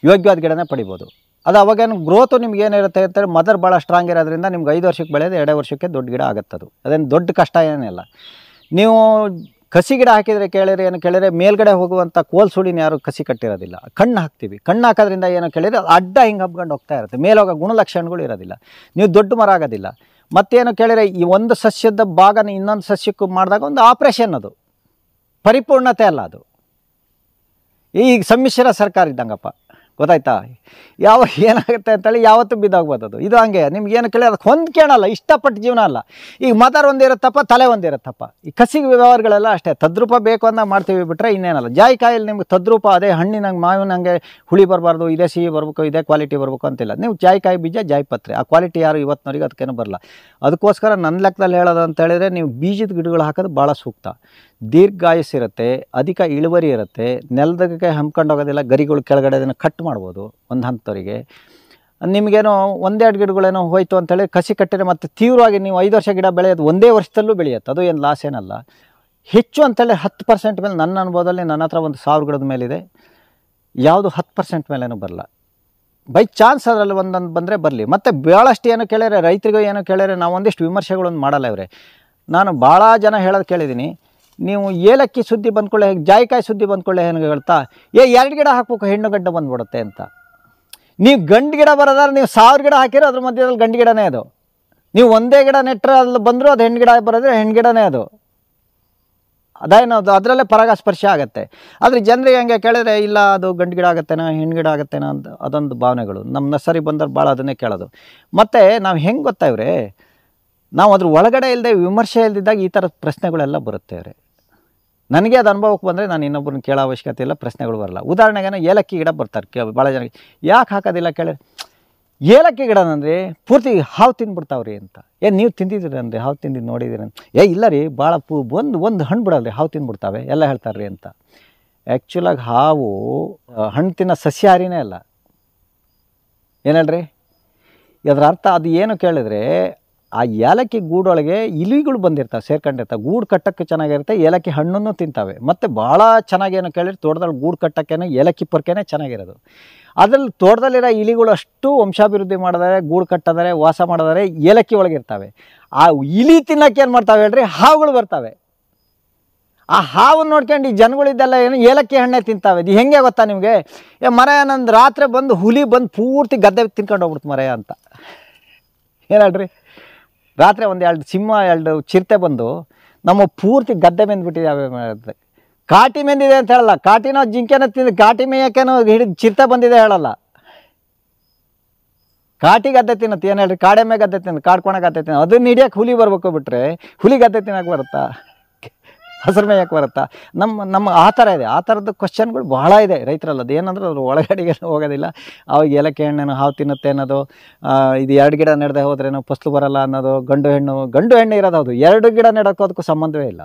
[SPEAKER 1] ಯೋಗ್ಯವಾದ ಗಿಡನೇ ಪಡಿಬೋದು. ಅದು ಅವಾಗೇನು ಗ್ರೋತು ನಿಮ್ಗೆ ಏನಿರುತ್ತೆ ಅಂತಾರೆ, ಮದರ್ ಭಾಳ ಸ್ಟ್ರಾಂಗ್ ಇರೋದ್ರಿಂದ ನಿಮ್ಗೆ 5 ವರ್ಷಕ್ಕೆ ಬೆಳೆಯೋದು 2 ವರ್ಷಕ್ಕೆ ದೊಡ್ಡ ಗಿಡ ಆಗುತ್ತದು. ಅದೇನು ದೊಡ್ಡ ಕಷ್ಟ ಏನಿಲ್ಲ. ನೀವು ಕಸಿ ಗಿಡ ಹಾಕಿದರೆ ಕೇಳಿದ್ರೆ ಏನು ಕೇಳಿದರೆ ಮೇಲ್ಗಡೆ ಹೋಗುವಂಥ ಕೋಲ್ ಸುಳಿನ ಯಾರು ಕಸಿ ಕಟ್ಟಿರೋದಿಲ್ಲ. ಕಣ್ಣು ಹಾಕ್ತೀವಿ, ಕಣ್ಣು ಹಾಕೋದ್ರಿಂದ ಏನು ಕೇಳಿದರೆ ಅಡ್ಡ ಹಿಂಗೆ ಹಬ್ಕೊಂಡು ಹೋಗ್ತಾ ಇರುತ್ತೆ, ಮೇಲೋಗೋ ಗುಣಲಕ್ಷಣಗಳು ಇರೋದಿಲ್ಲ, ನೀವು ದೊಡ್ಡ ಮರ ಆಗೋದಿಲ್ಲ. ಮತ್ತೇನು ಕೇಳಿದರೆ ಈ ಒಂದು ಸಸ್ಯದ ಭಾಗನ ಇನ್ನೊಂದು ಸಸ್ಯಕ್ಕೂ ಮಾಡಿದಾಗ ಒಂದು ಆಪ್ರೇಷನ್, ಅದು ಪರಿಪೂರ್ಣತೆ ಅಲ್ಲ. ಅದು ಈಗ ಸಮ್ಮಿಶ್ರ ಸರ್ಕಾರ ಇದ್ದಂಗಪ್ಪ, ಗೊತ್ತಾಯ್ತಾ? ಯಾವಾಗ ಏನಾಗುತ್ತೆ ಅಂತೇಳಿ ಯಾವತ್ತೂ ಬಿದ್ದೋಗ್ಬೋದು. ಅದು ಇದು ಹಂಗೆ ನಿಮ್ಗೇನು ಕೇಳಿ ಅದಕ್ಕೆ ಹೊಂದ್ಕೊಳ್ಳಲ್ಲ, ಇಷ್ಟಪಟ್ಟು ಜೀವನ ಅಲ್ಲ. ಈಗ ಮದರ್ ಒಂದಿರುತ್ತಪ್ಪ, ತಲೆ ಒಂದಿರುತ್ತಪ್ಪ. ಈ ಕಸಿ ವ್ಯವಹಾರಗಳೆಲ್ಲ ಅಷ್ಟೇ, ತದ್ರೂಪ ಬೇಕು ಅಂತ ಮಾಡ್ತೀವಿ ಬಿಟ್ಟರೆ ಇನ್ನೇನಲ್ಲ. ಜಾಯಿಕಾಯಲ್ಲಿ ನಿಮ್ಗೆ ತದ್ರೂಪ ಅದೇ ಹಣ್ಣಿನಂಗೆ ಮಾವಿನಂಗೆ ಹುಳಿ ಬರಬಾರ್ದು, ಇದೇ ಸಿಹಿ ಬರಬೇಕು, ಇದೇ ಕ್ವಾಲಿಟಿ ಬರಬೇಕು ಅಂತಿಲ್ಲ. ನೀವು ಜಾಯಿಕಾಯಿ ಬೀಜ ಜಾಯಿಪತ್ರೆ ಆ ಕ್ವಾಲಿಟಿ ಯಾರು ಇವತ್ತಿನವರೆಗೆ ಅದಕ್ಕೇನು ಬರಲ್ಲ. ಅದಕ್ಕೋಸ್ಕರ ನನ್ನ ಲೆಕ್ಕದಲ್ಲಿ ಹೇಳೋದು ಅಂತ ಹೇಳಿದರೆ ನೀವು ಬೀಜದ ಗಿಡಗಳು ಹಾಕೋದು ಭಾಳ ಸೂಕ್ತ. ದೀರ್ಘಾಯಸ್ಸಿರುತ್ತೆ, ಅಧಿಕ ಇಳುವರಿ ಇರುತ್ತೆ, ನೆಲದಕ್ಕೆ ಹಮ್ಕೊಂಡು ಹೋಗೋದಿಲ್ಲ, ಗರಿಗಳು ಕೆಳಗಡೆ ಅದನ್ನು ಕಟ್ ಮಾಡ್ಬೋದು ಒಂದು ಹಂತವರಿಗೆ. ನಿಮಗೇನೋ ಒಂದೆರಡು ಗಿಡಗಳೇನೋ ಹೋಯ್ತು ಅಂತೇಳಿ ಕಸಿ ಕಟ್ಟಿದ್ರೆ ಮತ್ತೆ ತೀವ್ರವಾಗಿ ನೀವು 5 ವರ್ಷ ಗಿಡ ಬೆಳೆಯೋದು ಒಂದೇ ವರ್ಷದಲ್ಲೂ ಬೆಳೆಯುತ್ತೆ, ಅದು ಏನು ಲಾಸ್ ಏನಲ್ಲ. ಹೆಚ್ಚು ಅಂತೇಳಿ 10% ಮೇಲೆ ನನ್ನ ಅನುಭವದಲ್ಲಿ ನನ್ನ ಹತ್ರ ಒಂದು 1000 ಗಿಡದ ಮೇಲಿದೆ, ಯಾವುದು 10% ಮೇಲೇನೂ ಬರಲ್ಲ. ಬೈ ಚಾನ್ಸ್ ಅದರಲ್ಲಿ ಒಂದೊಂದು ಬಂದರೆ ಬರಲಿ. ಮತ್ತು ಭಾಳಷ್ಟು ಏನು ಕೇಳಿದ್ರೆ ರೈತರಿಗೂ ಏನು ಕೇಳಿದ್ರೆ ನಾವು ಒಂದಿಷ್ಟು ವಿಮರ್ಶೆಗಳನ್ನು ಮಾಡಲ್ಲ ಇವರೇ. ನಾನು ಭಾಳ ಜನ ಹೇಳೋದು ಕೇಳಿದ್ದೀನಿ, ನೀವು ಏಲಕ್ಕಿ ಸುದ್ದಿ ಬಂದ್ಕೊಳ್ಳೆ, ಜಾಯಿಕಾಯಿ ಸುದ್ದಿ ಬಂದ್ಕೊಳ್ಳೆ ಏನು ಹೇಳ್ತಾ 2 ಗಿಡ ಹಾಕ್ಬೇಕು ಹೆಣ್ಣು ಗಡ್ಡೆ ಬಂದ್ಬಿಡುತ್ತೆ ಅಂತ. ನೀವು ಗಂಡು ಗಿಡ ಬರೋದಾದ್ರೆ ನೀವು 1000 ಗಿಡ ಹಾಕಿರೋ ಅದ್ರ ಮಧ್ಯದಲ್ಲಿ ಗಂಡು ಗಿಡನೇ ಅದು. ನೀವು ಒಂದೇ ಗಿಡ ನೆಟ್ಟರೆ ಅಲ್ಲಿ ಬಂದರೂ ಅದು ಹೆಣ್ಣು ಗಿಡ ಬರೋದ್ರೆ ಹೆಣ್ಣು ಗಿಡನೇ ಅದು. ಅದೇನದು ಅದರಲ್ಲೇ ಪರಾಗಸ್ಪರ್ಶ ಆಗುತ್ತೆ. ಆದರೆ ಜನರಿಗೆ ಹಂಗೆ ಕೇಳಿದ್ರೆ ಇಲ್ಲ ಅದು ಗಂಡು ಗಿಡ ಆಗುತ್ತೇನೋ ಹೆಣ್ಣು ಗಿಡ ಆಗುತ್ತೇನೋ ಅಂತ ಅದೊಂದು ಭಾವನೆಗಳು. ನಮ್ಮ ನರ್ಸರಿ ಬಂದವ್ರು ಭಾಳ ಅದನ್ನೇ ಕೇಳೋದು. ಮತ್ತು ನಾವು ಹೆಂಗೆ ಗೊತ್ತಾ ಇವ್ರೆ, ನಾವು ಅದ್ರ ಒಳಗಡೆ ಇಲ್ಲದೆ ವಿಮರ್ಶೆ ಇಲ್ದಿದ್ದಾಗ ಈ ಥರದ ಪ್ರಶ್ನೆಗಳೆಲ್ಲ ಬರುತ್ತೆ ಇವ್ರೆ. ನನಗೆ ಅದು ಅನುಭವಕ್ಕೆ ಬಂದರೆ ನಾನು ಇನ್ನೊಬ್ಬರನ್ನ ಕೇಳೋ ಅವಶ್ಯಕತೆ ಇಲ್ಲ, ಪ್ರಶ್ನೆಗಳು ಬರಲ್ಲ. ಉದಾಹರಣೆಗೆ ಏಲಕ್ಕಿ ಗಿಡ ಬರ್ತಾರೆ ಭಾಳ ಜನಕ್ಕೆ, ಯಾಕೆ ಹಾಕೋದಿಲ್ಲ ಕೇಳಿದ್ರೆ, ಏಲಕ್ಕಿ ಗಿಡನಂದ್ರೆ ಪೂರ್ತಿ ಹಾವು ತಿಂದ್ಬಿಡ್ತಾವ್ರಿ ಅಂತ. ನೀವು ತಿಂದಿದ್ದೀರಿ ಅಂದರೆ ಹಾವು ತಿಂದಿದ್ದು ನೋಡಿದ್ದೀರಿ ಅಂತ. ಇಲ್ಲ ರೀ, ಭಾಳ ಒಂದು ಹಣ್ಣು ಬಿಡಲ್ರಿ ಹಾವು ತಿಂದ್ಬಿಡ್ತಾವೆ ಎಲ್ಲ ಹೇಳ್ತಾರೆ ರೀ ಅಂತ. ಆ್ಯಕ್ಚುಲಾಗಿ ಹಾವು ಹಣ್ಣು ತಿನ್ನೋ ಸಸ್ಯಾಹಾರಿನೇ ಅಲ್ಲ, ಏನು ಹೇಳ್ರಿ. ಅದರ ಅರ್ಥ ಅದು ಏನು ಕೇಳಿದ್ರೆ, ಆ ಏಲಕ್ಕಿ ಗೂಡೊಳಗೆ ಇಲಿಗಳು ಬಂದಿರ್ತಾವೆ, ಸೇರ್ಕೊಂಡಿರ್ತಾವೆ, ಗೂಡು ಕಟ್ಟಕ್ಕೆ ಚೆನ್ನಾಗಿರುತ್ತೆ, ಏಲಕ್ಕಿ ಹಣ್ಣನ್ನು ತಿಂತಾವೆ. ಮತ್ತು ಭಾಳ ಚೆನ್ನಾಗೇನು ಕೇಳಿದ್ರೆ ತೋಟದಲ್ಲಿ ಗೂಡು ಕಟ್ಟಕ್ಕೇನೆ ಏಲಕ್ಕಿ ಪೊರ್ಕೆನೇ ಚೆನ್ನಾಗಿರೋದು. ಅದರಲ್ಲಿ ತೋಟದಲ್ಲಿರೋ ಇಲಿಗಳು ಅಷ್ಟು ವಂಶಾಭಿವೃದ್ಧಿ ಮಾಡಿದರೆ, ಗೂಡು ಕಟ್ಟಿದರೆ, ವಾಸ ಮಾಡಿದರೆ ಏಲಕ್ಕಿ ಒಳಗಿರ್ತವೆ. ಆ ಇಲಿ ತಿನ್ನೋಕೆ ಏನು ಮಾಡ್ತಾವೆ ಹೇಳ್ರಿ, ಹಾವುಗಳು ಬರ್ತವೆ. ಆ ಹಾವನ್ನು ನೋಡ್ಕೊಂಡು ಈ ಜನಗಳಿದ್ದೆಲ್ಲ ಏನು ಏಲಕ್ಕಿ ಹಣ್ಣೆ ತಿಂತಾವೆ. ಇದು ಹೆಂಗೆ ಗೊತ್ತಾ ನಿಮಗೆ, ಮರ ನಂದು ರಾತ್ರಿ ಬಂದು ಹುಲಿ ಬಂದು ಪೂರ್ತಿ ಗದ್ದೆ ತಿನ್ಕೊಂಡು ಹೋಗ್ಬಿಡ್ತು ಮರ ಅಂತ. ಏನು ಹೇಳ್ರಿ, ರಾತ್ರಿ ಒಂದು 2 ಸಿಂಹ 2 ಚಿರತೆ ಬಂದು ನಮ್ಮ ಪೂರ್ತಿ ಗದ್ದೆ ಮೆಂದ್ಬಿಟ್ಟಿದ್ದಾವೆ. ಕಾಟಿ ಮೆಂದಿದೆ ಅಂತ ಹೇಳಲ್ಲ, ಕಾಟಿನೋ ಜಿಂಕೆನೋ ತಿಂದು ಕಾಟಿ ಮೇಯಕ್ಕೇನೋ ಹಿಡಿದು ಚಿರತೆ ಬಂದಿದೆ ಹೇಳಲ್ಲ. ಕಾಟಿ ಗದ್ದೆ ತಿನ್ನತ್ತೆ, ಏನು ಹೇಳ್ರಿ, ಕಾಡೆಮ್ಮೆ ಗದ್ದೆ ತಿನ್ನ, ಕಾಡ್ಕೊಣ ಗದ್ದೆ ತಿನ್ನ. ಅದನ್ನ ಹಿಡಿಯೋಕೆ ಹುಲಿ ಬರ್ಬೇಕು ಬಿಟ್ರೆ ಹುಲಿ ಗದ್ದೆ ತಿನ್ನೋಕೆ ಬರುತ್ತಾ, ಹಸಿರು ಮೇಯಕ್ಕೆ ಬರುತ್ತಾ? ನಮ್ಮ ಆ ಥರ ಇದೆ. ಆ ಥರದ್ದು ಕ್ವಶನ್ಗಳು ಭಾಳ ಇದೆ ರೈತರಲ್ಲ. ಅದು ಏನಂದ್ರೆ ಅದ್ರ ಒಳಗಡೆಗೆ ಹೋಗೋದಿಲ್ಲ. ಅವಾಗ ಏಲಕ್ಕಿ ಹಣ್ಣೇನೋ ಹಾವು ತಿನ್ನುತ್ತೆ ಅನ್ನೋದು, ಇದು 2 ಗಿಡ ನೆಡದೆ ಹೋದ್ರೇನೋ ಫಸಲು ಬರಲ್ಲ ಅನ್ನೋದು, ಗಂಡು ಹೆಣ್ಣು ಇರೋದು. ಹೌದು, 2 ಗಿಡ ನೆಡೋಕ್ಕೂ ಅದಕ್ಕೂ ಸಂಬಂಧವೇ ಇಲ್ಲ.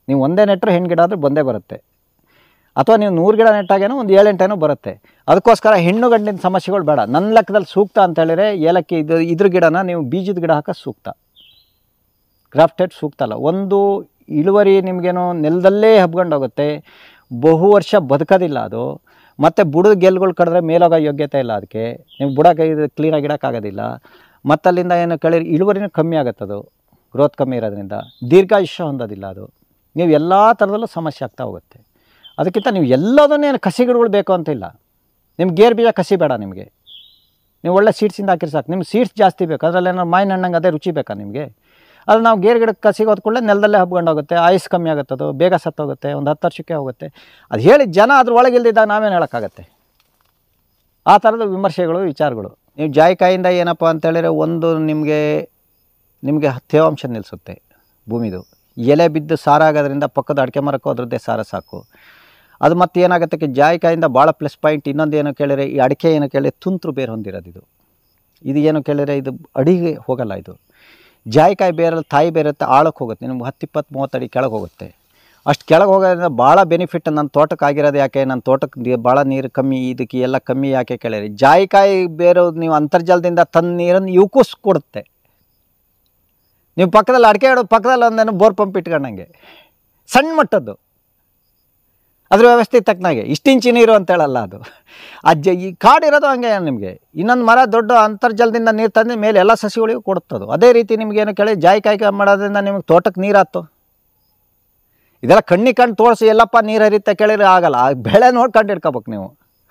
[SPEAKER 1] ನೀವು ಒಂದೇ ನೆಟ್ಟರೆ ಹೆಣ್ಣು ಗಿಡ ಆದರೂ ಬಂದೇ ಬರುತ್ತೆ. ಅಥವಾ ನೀವು 100 ಗಿಡ ನೆಟ್ಟಾಗೇನೋ ಒಂದು 7-8 ಬರುತ್ತೆ. ಅದಕ್ಕೋಸ್ಕರ ಹೆಣ್ಣು ಗಂಡಿನ ಸಮಸ್ಯೆಗಳು ಬೇಡ. ನನ್ನ ಲೆಕ್ಕದಲ್ಲಿ ಸೂಕ್ತ ಅಂತ ಹೇಳಿದ್ರೆ ಏಲಕ್ಕಿ ಇದ್ರ ಗಿಡನ ನೀವು ಬೀಜದ ಗಿಡ ಹಾಕೋದು ಸೂಕ್ತ, ಗ್ರಾಫ್ಟೆಡ್ ಸೂಕ್ತ ಅಲ್ಲ. ಒಂದು ಇಳುವರಿ ನಿಮಗೇನೋ ನೆಲದಲ್ಲೇ ಹಬ್ಕೊಂಡು ಹೋಗುತ್ತೆ, ಬಹು ವರ್ಷ ಬದುಕೋದಿಲ್ಲ ಅದು. ಮತ್ತು ಬುಡದ ಗೆಲ್ಗಳು ಕಡಿದ್ರೆ ಮೇಲೋಗೋ ಯೋಗ್ಯತೆ ಇಲ್ಲ ಅದಕ್ಕೆ. ನೀವು ಬುಡಕ್ಕೆ ಇದು ಕ್ಲೀನಾಗಿ ಇಡೋಕ್ಕಾಗೋದಿಲ್ಲ. ಮತ್ತು ಅಲ್ಲಿಂದ ಏನು ಕೇಳಿದ್ರೆ ಇಳುವರಿನೂ ಕಮ್ಮಿ ಆಗುತ್ತದು, ಗ್ರೋತ್ ಕಮ್ಮಿ ಇರೋದ್ರಿಂದ ದೀರ್ಘಾಯುಷ್ಯ ಹೊಂದೋದಿಲ್ಲ ಅದು. ನೀವು ಎಲ್ಲ ಥರದಲ್ಲೂ ಸಮಸ್ಯೆ ಆಗ್ತಾ ಹೋಗುತ್ತೆ. ಅದಕ್ಕಿಂತ ನೀವು ಎಲ್ಲದನ್ನೇನು ಕಸಿ ಗಿಡಗಳು ಬೇಕು ಅಂತಿಲ್ಲ. ನಿಮ್ಗೆ ಗೇರು ಬೀಜ ಕಸಿ ಬೇಡ ನಿಮಗೆ, ನೀವು ಒಳ್ಳೆ ಸೀಡ್ಸಿಂದ ಹಾಕಿರಿ ಸಾಕು. ನಿಮ್ಗೆ ಸೀಡ್ಸ್ ಜಾಸ್ತಿ ಬೇಕು, ಅದರಲ್ಲೇನೋ ಮಾವಿನ ಹಣ್ಣಂಗೆ ಅದೇ ರುಚಿ ಬೇಕಾ ನಿಮಗೆ? ಅದು ನಾವು ಗೇರು ಗಿಡಕ್ಕೆ ಕಸಿಗೆ ಹೊತ್ಕೊಳ್ಳೆ ನೆಲದಲ್ಲೇ ಹಬ್ಕೊಂಡು ಹೋಗುತ್ತೆ, ಆಯುಸ್ ಕಮ್ಮಿ ಆಗುತ್ತೆ, ಅದು ಬೇಗ ಸತ್ತೋಗುತ್ತೆ, ಒಂದು 10 ವರ್ಷಕ್ಕೆ ಹೋಗುತ್ತೆ. ಅದು ಹೇಳಿ ಜನ ಅದ್ರ ಒಳಗೆ ಇಲ್ದಿದ್ದಾಗ ನಾವೇನು ಹೇಳೋಕ್ಕಾಗತ್ತೆ? ಆ ಥರದ ವಿಮರ್ಶೆಗಳು, ವಿಚಾರಗಳು. ನೀವು ಜಾಯಿಕಾಯಿಂದ ಏನಪ್ಪ ಅಂತೇಳಿದ್ರೆ, ಒಂದು ನಿಮಗೆ ತೇವಾಂಶ ನಿಲ್ಲಿಸುತ್ತೆ ಭೂಮಿದು. ಎಲೆ ಬಿದ್ದು ಸಾರಾಗೋದ್ರಿಂದ ಪಕ್ಕದ ಅಡಿಕೆ ಮರಕ್ಕೂ ಅದರದ್ದೇ ಸಾರ ಸಾಕು. ಅದು ಮತ್ತೆ ಏನಾಗುತ್ತೆ, ಜಾಯಿಕಾಯಿಂದ ಭಾಳ ಪ್ಲಸ್ ಪಾಯಿಂಟ್ ಇನ್ನೊಂದು ಏನು ಕೇಳಿದ್ರೆ, ಈ ಅಡಿಕೆ ಏನು ಕೇಳಿದ್ರೆ ತುಂತುರು ಬೇರು ಹೊಂದಿರೋದು. ಇದು ಏನು ಕೇಳಿದ್ರೆ ಇದು ಅಡಿಗೆ ಹೋಗಲ್ಲ. ಇದು ಜಾಯಿಕಾಯಿ ಬೇರಲ್ಲಿ ತಾಯಿ ಬೇರೆ ಇರುತ್ತೆ, ಆಳಕ್ಕೆ ಹೋಗುತ್ತೆ, ನಿಮ್ಗೆ 10, 20, 30 ಅಡಿ ಕೆಳಗೆ ಹೋಗುತ್ತೆ. ಅಷ್ಟು ಕೆಳಗೆ ಹೋಗೋದ್ರಿಂದ ಭಾಳ ಬೆನಿಫಿಟ್ ನನ್ನ ತೋಟಕ್ಕೆ ಆಗಿರೋದು. ಯಾಕೆ, ನನ್ನ ತೋಟಕ್ಕೆ ಭಾಳ ನೀರು ಕಮ್ಮಿ, ಇದಕ್ಕೆ ಎಲ್ಲ ಕಮ್ಮಿ ಯಾಕೆ ಕೇಳಿರಿ, ಜಾಯಿಕಾಯಿ ಬೇರೆ ನೀವು ಅಂತರ್ಜಲದಿಂದ ತನ್ನ ನೀರನ್ನು ಇವಕ್ಕೂ ಕೊಡುತ್ತೆ. ನೀವು ಪಕ್ಕದಲ್ಲಿ ಅಡಿಕೆ ಇಡೋದು ಪಕ್ಕದಲ್ಲಿ ಒಂದೇನು ಬೋರ್ ಪಂಪ್ ಇಟ್ಕೊಂಡಂಗೆ ಸಣ್ಣ ಮಟ್ಟದ್ದು, ಅದ್ರ ವ್ಯವಸ್ಥೆ ತಕ್ಕನಾಗೆ. 1 ಇಂಚು ನೀರು ಅಂತ ಹೇಳಲ್ಲ ಅದು. ಈ ಕಾಡಿರೋದು ಹಂಗೆ ನಿಮಗೆ. ಇನ್ನೊಂದು ಮರ ದೊಡ್ಡ ಅಂತರ್ಜಲದಿಂದ ನೀರು ತಂದು ಮೇಲೆ ಎಲ್ಲ ಸಸಿಗಳಿಗೂ ಕೊಡುತ್ತದು. ಅದೇ ರೀತಿ ನಿಮಗೇನು ಕೇಳಿ ಜಾಯಿಕಾಯಿ ಮಾಡೋದ್ರಿಂದ ನಿಮಗೆ ತೋಟಕ್ಕೆ ನೀರು ಆಯ್ತು. ಇದೆಲ್ಲ ಕಣ್ಣು ತೋರಿಸಿ ಎಲ್ಲಪ್ಪ ನೀರು ಹರಿಯುತ್ತೆ ಕೇಳಿದ್ರೆ ಆಗಲ್ಲ. ಆ ಬೆಳೆ ನೋಡ್ಕೊಂಡು ಇಟ್ಕೋಬೇಕು ನೀವು,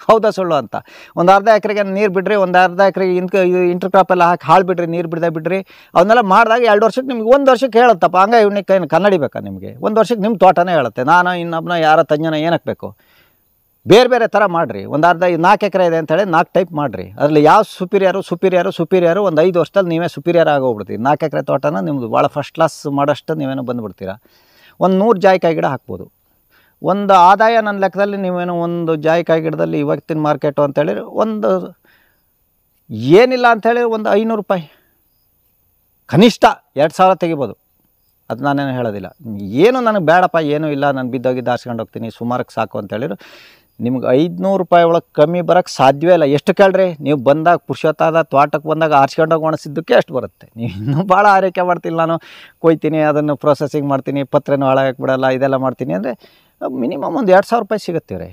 [SPEAKER 1] ಹೌದಾ ಸುಳ್ಳು ಅಂತ. ಒಂದು ಅರ್ಧ ಎಕರೆಗೆ ನೀರು ಬಿಡ್ರಿ, ಒಂದು ಅರ್ಧ ಎಕರೆಗೆ ಇಂಟರ್ ಕ್ರಾಪ್ ಎಲ್ಲ ಹಾಕಿ ಹಾಳು ಬಿಡ್ರಿ, ನೀರು ಬಿಡ್ರಿ. ಅವನ್ನೆಲ್ಲ ಮಾಡಿದಾಗ 2 ವರ್ಷಕ್ಕೆ ನಿಮ್ಗೆ 1 ವರ್ಷಕ್ಕೆ ಹೇಳುತ್ತಪ್ಪ. ಹಂಗೆ ಇವನಿಗೆ ಕನ್ನಡಿ ಬೇಕಾ ನಿಮಗೆ? 1 ವರ್ಷಕ್ಕೆ ನಿಮ್ಮ ತೋಟನೇ ಹೇಳುತ್ತೆ. ನಾನು ಇನ್ನೊಬ್ಬನ ಯಾರ ತಜ್ಞನ ಏನಕ್ಕೆ ಬೇಕು? ಬೇರೆ ಬೇರೆ ಥರ ಮಾಡಿರಿ. ಒಂದು ಅರ್ಧ 4 ಎಕರೆ ಇದೆ ಅಂತೇಳಿ 4 ಟೈಪ್ ಮಾಡಿರಿ. ಅದರಲ್ಲಿ ಯಾವ ಸುಪೀರಿಯರು ಒಂದು 5 ವರ್ಷದಲ್ಲಿ ನೀವೇ ಸುಪೀರಿಯರ್ ಆಗೋಗ್ಬಿಡ್ತೀವಿ. 4 ಎಕರೆ ತೋಟನ ನಿಮ್ಮದು ಭಾಳ ಫಸ್ಟ್ ಕ್ಲಾಸ್ ಮಾಡೋಷ್ಟು ನೀವೇನೋ ಬಂದುಬಿಡ್ತೀರಾ. ಒಂದು 100 ಜಾಯಿಕಾಯಿ ಗಿಡ ಹಾಕ್ಬೋದು. ಒಂದು ಆದಾಯ ನನ್ನ ಲೆಕ್ಕದಲ್ಲಿ ನೀವೇನು ಒಂದು ಜಾಯಿಕಾಯಿ ಗಿಡದಲ್ಲಿ ಇವತ್ತಿನ ಮಾರ್ಕೆಟು ಅಂತೇಳಿ ಒಂದು ಏನಿಲ್ಲ ಅಂಥೇಳಿ ಒಂದು 500 ರೂಪಾಯಿ ಕನಿಷ್ಠ 2000 ತೆಗಿಬೋದು. ಅದು ನಾನೇನು ಹೇಳೋದಿಲ್ಲ. ಏನು ನನಗೆ ಬೇಡಪ್ಪ, ಏನೂ ಇಲ್ಲ, ನಾನು ಬಿದ್ದೋಗಿದ್ದು ಆರಿಸ್ಕೊಂಡು ಹೋಗ್ತೀನಿ, ಸುಮಾರಕ್ಕೆ ಸಾಕು ಅಂತೇಳಿದ್ರು ನಿಮ್ಗೆ 500 ರೂಪಾಯಿ ಒಳಗೆ ಕಮ್ಮಿ ಬರೋಕ್ಕೆ ಸಾಧ್ಯವೇ ಇಲ್ಲ. ಎಷ್ಟು ಕೇಳ್ರಿ, ನೀವು ಬಂದಾಗ ಪುರುಷೋತ್ತಾದ ತೋಟಕ್ಕೆ ಬಂದಾಗ ಆರಿಸ್ಕೊಂಡೋಗಿ ಒಣಸಿದ್ದಕ್ಕೆ ಅಷ್ಟು ಬರುತ್ತೆ. ನೀವು ಇನ್ನೂ ಭಾಳ ಆರೈಕೆ ಮಾಡ್ತಿಲ್ಲ, ನಾನು ಕೊಯ್ತೀನಿ, ಅದನ್ನು ಪ್ರೊಸೆಸಿಂಗ್ ಮಾಡ್ತೀನಿ, ಪತ್ರೆನೂ ಹಾಳಾಗಕ್ಕೆ ಬಿಡಲ್ಲ, ಇದೆಲ್ಲ ಮಾಡ್ತೀನಿ ಅಂದರೆ ಮಿನಿಮಮ್ ಒಂದು 2000 ರೂಪಾಯಿ ಸಿಗುತ್ತೆ ರೀ.